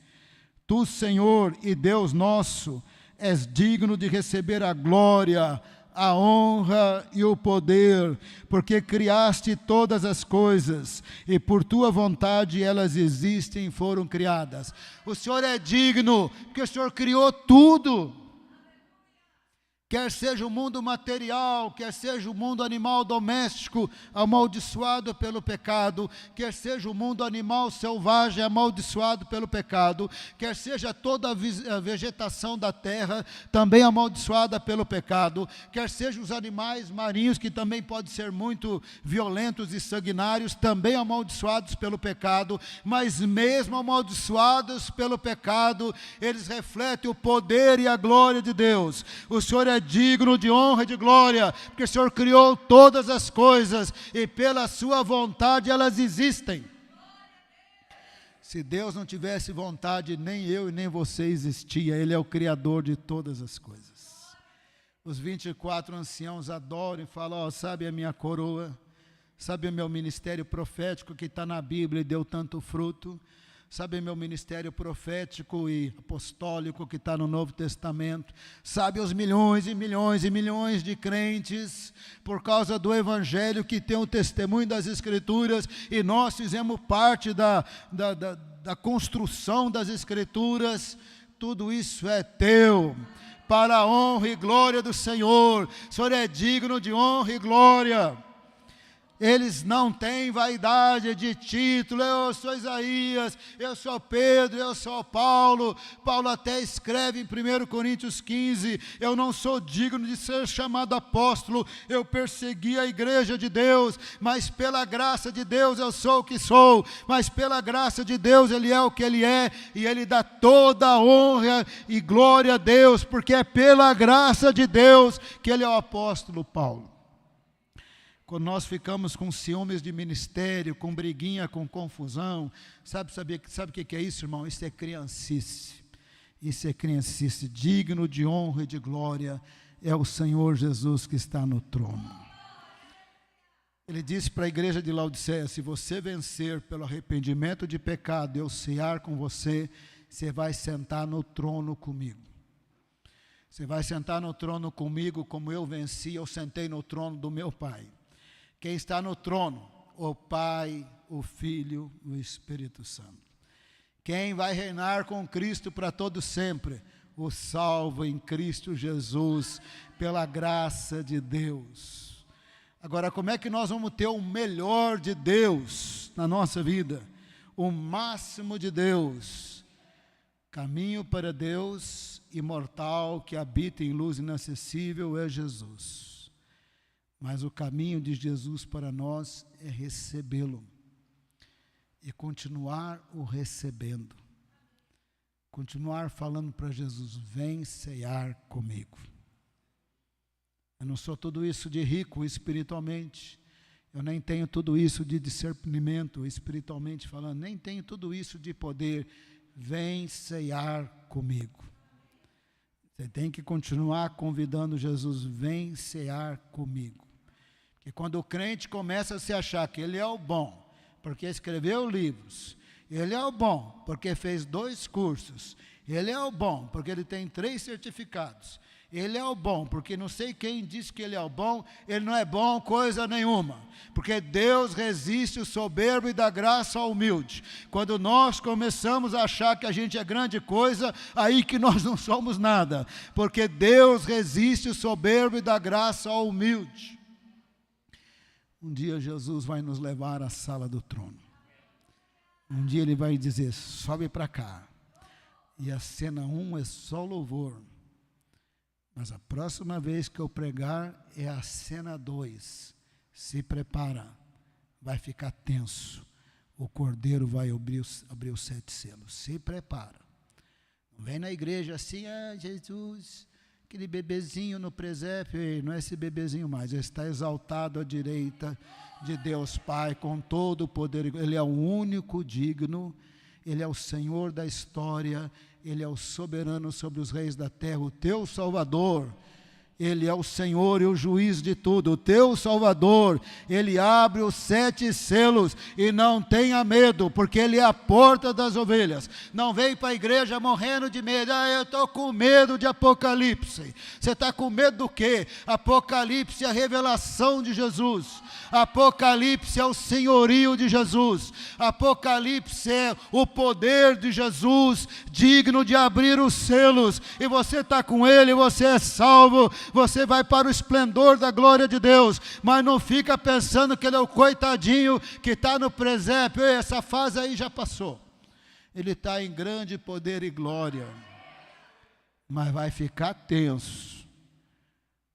Tu, Senhor e Deus nosso, és digno de receber a glória, a honra e o poder, porque criaste todas as coisas, e por tua vontade elas existem e foram criadas. O Senhor é digno, porque o Senhor criou tudo. Quer seja o mundo material, quer seja o mundo animal doméstico, amaldiçoado pelo pecado, quer seja o mundo animal selvagem, amaldiçoado pelo pecado, quer seja toda a vegetação da terra, também amaldiçoada pelo pecado, quer seja os animais marinhos, que também podem ser muito violentos e sanguinários, também amaldiçoados pelo pecado, mas mesmo amaldiçoados pelo pecado, eles refletem o poder e a glória de Deus. O Senhor é digno de honra e de glória, porque o Senhor criou todas as coisas e pela sua vontade elas existem. Se Deus não tivesse vontade, nem eu e nem você existia. Ele é o Criador de todas as coisas. Os 24 anciãos adoram e falam, sabe a minha coroa? Sabe o meu ministério profético que está na Bíblia e deu tanto fruto? Sabe o meu ministério profético e apostólico que está no Novo Testamento? Sabe os milhões e milhões e milhões de crentes por causa do Evangelho que tem o testemunho das Escrituras e nós fizemos parte da construção das Escrituras? Tudo isso é teu, para a honra e glória do Senhor. O Senhor é digno de honra e glória. Eles não têm vaidade de título, eu sou Isaías, eu sou Pedro, eu sou Paulo. Paulo até escreve em 1 Coríntios 15, eu não sou digno de ser chamado apóstolo, eu persegui a igreja de Deus, mas pela graça de Deus eu sou o que sou, mas pela graça de Deus ele é o que ele é, e ele dá toda a honra e glória a Deus, porque é pela graça de Deus que ele é o apóstolo Paulo. Quando nós ficamos com ciúmes de ministério, com briguinha, com confusão, sabe o que é isso, irmão? Isso é criancice. Isso é criancice. Digno de honra e de glória é o Senhor Jesus que está no trono. Ele disse para a igreja de Laodiceia, se você vencer pelo arrependimento de pecado, eu cear com você, você vai sentar no trono comigo. Você vai sentar no trono comigo como eu venci, eu sentei no trono do meu Pai. Quem está no trono? O Pai, o Filho, o Espírito Santo. Quem vai reinar com Cristo para todo sempre? O salvo em Cristo Jesus, pela graça de Deus. Agora, como é que nós vamos ter o melhor de Deus na nossa vida? O máximo de Deus. Caminho para Deus, imortal, que habita em luz inacessível, é Jesus. Mas o caminho de Jesus para nós é recebê-lo e continuar o recebendo. Continuar falando para Jesus, vem ceiar comigo. Eu não sou tudo isso de rico espiritualmente, eu nem tenho tudo isso de discernimento espiritualmente falando, nem tenho tudo isso de poder, vem ceiar comigo. Você tem que continuar convidando Jesus, vem cear comigo. Porque quando o crente começa a se achar que ele é o bom, porque escreveu livros, ele é o bom, porque fez 2 cursos, ele é o bom, porque ele tem 3 certificados, ele é o bom, porque não sei quem disse que ele é o bom, ele não é bom coisa nenhuma, porque Deus resiste o soberbo e dá graça ao humilde. Quando nós começamos a achar que a gente é grande coisa, aí que nós não somos nada, porque Deus resiste o soberbo e dá graça ao humilde. Um dia Jesus vai nos levar à sala do trono. Um dia ele vai dizer, sobe para cá. E a cena 1 é só louvor. Mas a próxima vez que eu pregar é a cena 2. Se prepara, vai ficar tenso. O cordeiro vai abrir os 7 selos. Se prepara. Não vem na igreja assim, Jesus, aquele bebezinho no presépio, não é esse bebezinho mais, ele está exaltado à direita de Deus Pai, com todo o poder, ele é o único digno, ele é o Senhor da história, ele é o soberano sobre os reis da terra, o teu Salvador. Ele é o Senhor e o juiz de tudo, o teu Salvador. Ele abre os 7 selos e não tenha medo, porque Ele é a porta das ovelhas. Não vem para a igreja morrendo de medo. Eu estou com medo de Apocalipse. Você está com medo do quê? Apocalipse é a revelação de Jesus. Apocalipse é o senhorio de Jesus. Apocalipse é o poder de Jesus, digno de abrir os selos. E você está com Ele, você é salvo. Você vai para o esplendor da glória de Deus, mas não fica pensando que ele é o coitadinho que está no presépio. Essa fase aí já passou. Ele está em grande poder e glória, mas vai ficar tenso.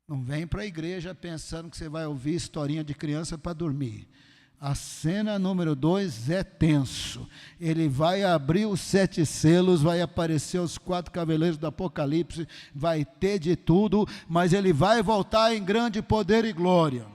Não vem para a igreja pensando que você vai ouvir historinha de criança para dormir. A cena número 2 é tenso. Ele vai abrir os 7 selos, vai aparecer os 4 cavaleiros do Apocalipse, vai ter de tudo, mas ele vai voltar em grande poder e glória.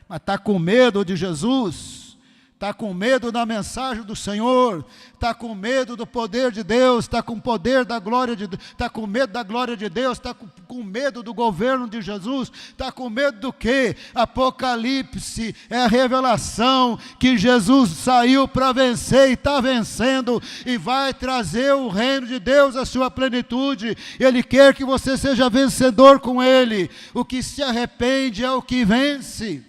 Mas está com medo de Jesus? está com medo da mensagem do Senhor, está com medo do poder de Deus, está com poder da glória de Deus, está com medo da glória de Deus, está com medo do governo de Jesus, está com medo do quê? Apocalipse é a revelação que Jesus saiu para vencer e está vencendo, e vai trazer o reino de Deus à sua plenitude. Ele quer que você seja vencedor com Ele. O que se arrepende é o que vence.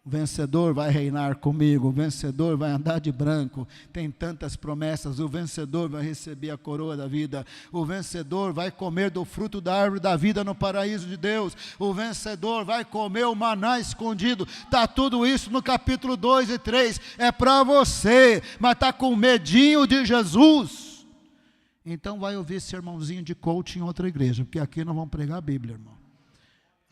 O vencedor vai reinar comigo, o vencedor vai andar de branco, tem tantas promessas, o vencedor vai receber a coroa da vida, o vencedor vai comer do fruto da árvore da vida no paraíso de Deus, o vencedor vai comer o maná escondido. Está tudo isso no capítulo 2 e 3, é para você, mas está com medinho de Jesus. Então vai ouvir esse sermãozinho de coach em outra igreja, porque aqui não vamos pregar a Bíblia, irmão.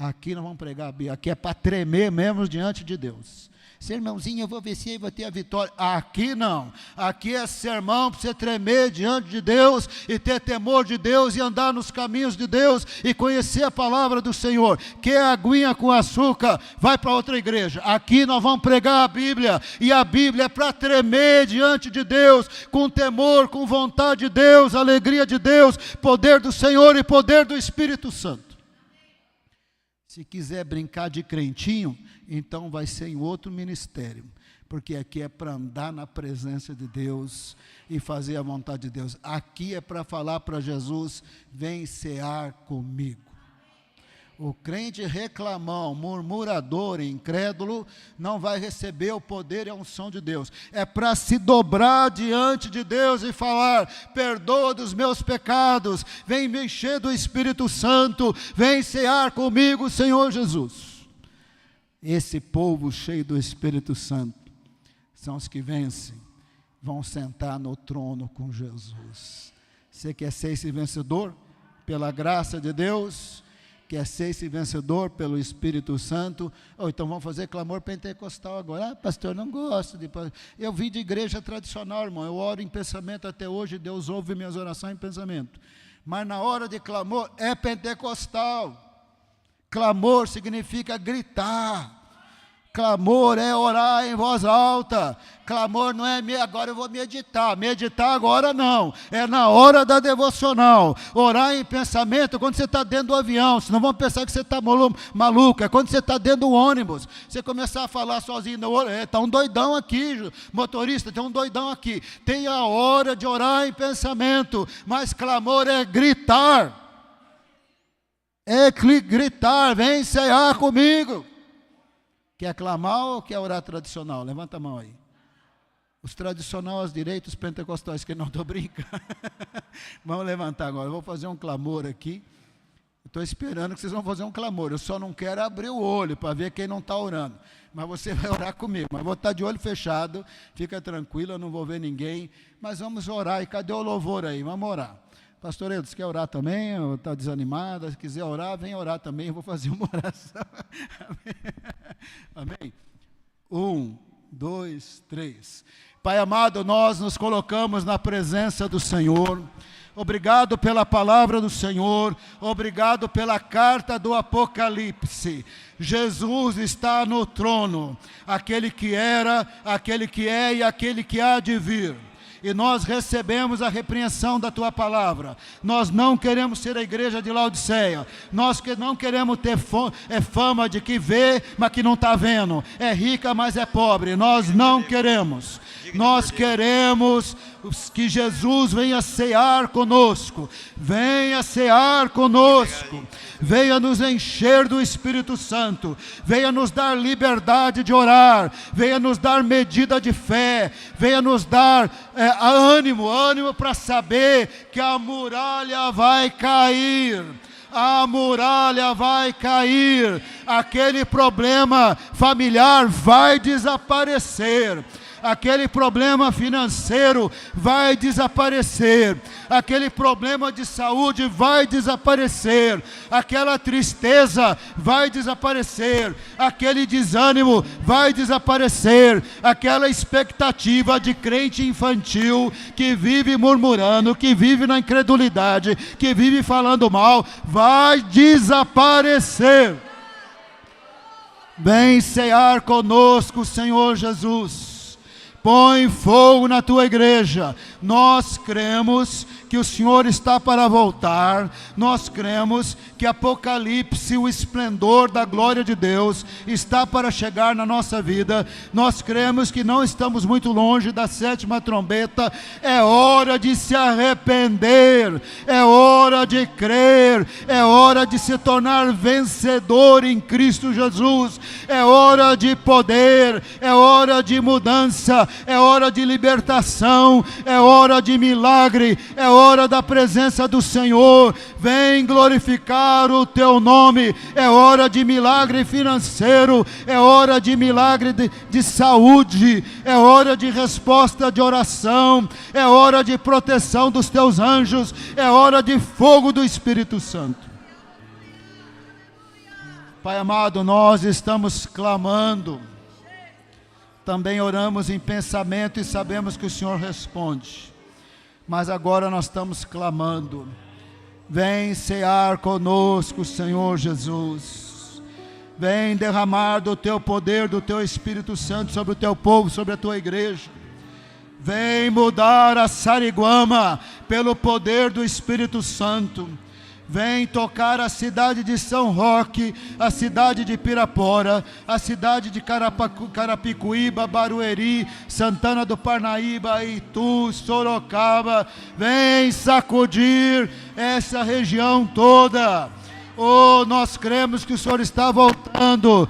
Aqui não vamos pregar a Bíblia, aqui é para tremer mesmo diante de Deus. Sermãozinho, eu vou ver se eu vou ter a vitória. Aqui não, aqui é sermão para você tremer diante de Deus, e ter temor de Deus, e andar nos caminhos de Deus, e conhecer a palavra do Senhor. Quer aguinha com açúcar, vai para outra igreja. Aqui nós vamos pregar a Bíblia, e a Bíblia é para tremer diante de Deus, com temor, com vontade de Deus, alegria de Deus, poder do Senhor e poder do Espírito Santo. Se quiser brincar de crentinho, então vai ser em outro ministério, porque aqui é para andar na presença de Deus e fazer a vontade de Deus. Aqui é para falar para Jesus: vem cear comigo. O crente reclamão, murmurador e incrédulo não vai receber o poder e a unção de Deus. É para se dobrar diante de Deus e falar: perdoa dos meus pecados, vem me encher do Espírito Santo, vem cear comigo, Senhor Jesus. Esse povo cheio do Espírito Santo são os que vencem, vão sentar no trono com Jesus. Você quer ser esse vencedor? Pela graça de Deus? Quer ser esse vencedor pelo Espírito Santo? Ou então vamos fazer clamor pentecostal agora. Pastor, não gosto de... Eu vim de igreja tradicional, irmão. Eu oro em pensamento até hoje. Deus ouve minhas orações em pensamento. Mas na hora de clamor é pentecostal. Clamor significa gritar. Clamor é orar em voz alta. Clamor não é agora eu vou meditar. Meditar agora não. É na hora da devocional. Orar em pensamento quando você está dentro do avião. Senão vão pensar que você está maluco. É quando você está dentro do ônibus. Você começar a falar sozinho. Está um doidão aqui, motorista, tem um doidão aqui. Tem a hora de orar em pensamento. Mas clamor é gritar. É gritar. Vem cear comigo. Quer clamar ou quer orar tradicional? Levanta a mão aí. Os tradicionais, direitos pentecostais, que não estou brincando. Vamos levantar agora. Eu vou fazer um clamor aqui. Estou esperando que vocês vão fazer um clamor. Eu só não quero abrir o olho para ver quem não está orando. Mas você vai orar comigo. Mas vou estar de olho fechado. Fica tranquilo, eu não vou ver ninguém. Mas vamos orar. E cadê o louvor aí? Vamos orar. Pastor Edu, você quer orar também? Ou está desanimada? Se quiser orar, vem orar também. Eu vou fazer uma oração. Amém? 1, 2, 3. Pai amado, nós nos colocamos na presença do Senhor. Obrigado pela palavra do Senhor. Obrigado pela carta do Apocalipse. Jesus está no trono. Aquele que era, aquele que é e aquele que há de vir. E nós recebemos a repreensão da Tua palavra. Nós não queremos ser a igreja de Laodiceia. Nós não queremos ter fama de que vê, mas que não está vendo. É rica, mas é pobre. Nós não queremos. Nós queremos que Jesus venha cear conosco. Venha cear conosco. Venha nos encher do Espírito Santo. Venha nos dar liberdade de orar. Venha nos dar medida de fé. Venha nos dar ânimo para saber que a muralha vai cair. A muralha vai cair. Aquele problema familiar vai desaparecer. Aquele problema financeiro vai desaparecer, aquele problema de saúde vai desaparecer, aquela tristeza vai desaparecer, aquele desânimo vai desaparecer, aquela expectativa de crente infantil que vive murmurando, que vive na incredulidade, que vive falando mal, vai desaparecer. Vem cear conosco, Senhor Jesus. Põe fogo na tua igreja. Nós cremos que o Senhor está para voltar. Nós cremos que Apocalipse, o esplendor da glória de Deus, está para chegar na nossa vida. Nós cremos que não estamos muito longe da 7ª trombeta. É hora de se arrepender, é hora de crer, é hora de se tornar vencedor em Cristo Jesus. É hora de poder, é hora de mudança, é hora de libertação, é hora de milagre, é hora da presença do Senhor. Vem glorificar o teu nome. É hora de milagre financeiro, é hora de milagre de saúde, é hora de resposta de oração, é hora de proteção dos teus anjos, é hora de fogo do Espírito Santo. Pai amado, nós estamos clamando, também oramos em pensamento e sabemos que o Senhor responde, mas agora nós estamos clamando. Vem cear conosco, Senhor Jesus. Vem derramar do teu poder, do teu Espírito Santo sobre o teu povo, sobre a tua igreja. Vem mudar a Sariguama pelo poder do Espírito Santo. Vem tocar a cidade de São Roque, a cidade de Pirapora, a cidade de Carapicuíba, Barueri, Santana do Parnaíba, Itu, Sorocaba. Vem sacudir essa região toda. Oh, nós cremos que o Senhor está voltando.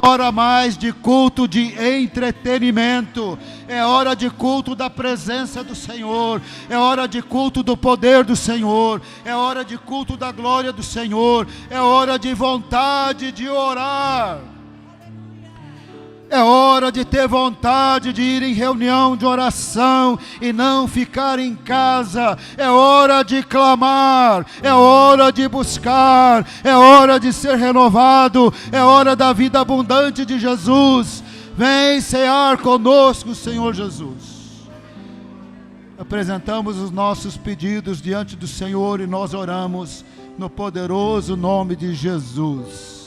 Hora mais de culto de entretenimento, é hora de culto da presença do Senhor, é hora de culto do poder do Senhor, é hora de culto da glória do Senhor, é hora de vontade de orar. É hora de ter vontade de ir em reunião de oração e não ficar em casa. É hora de clamar, é hora de buscar, é hora de ser renovado, é hora da vida abundante de Jesus. Vem cear conosco, Senhor Jesus. Apresentamos os nossos pedidos diante do Senhor e nós oramos no poderoso nome de Jesus.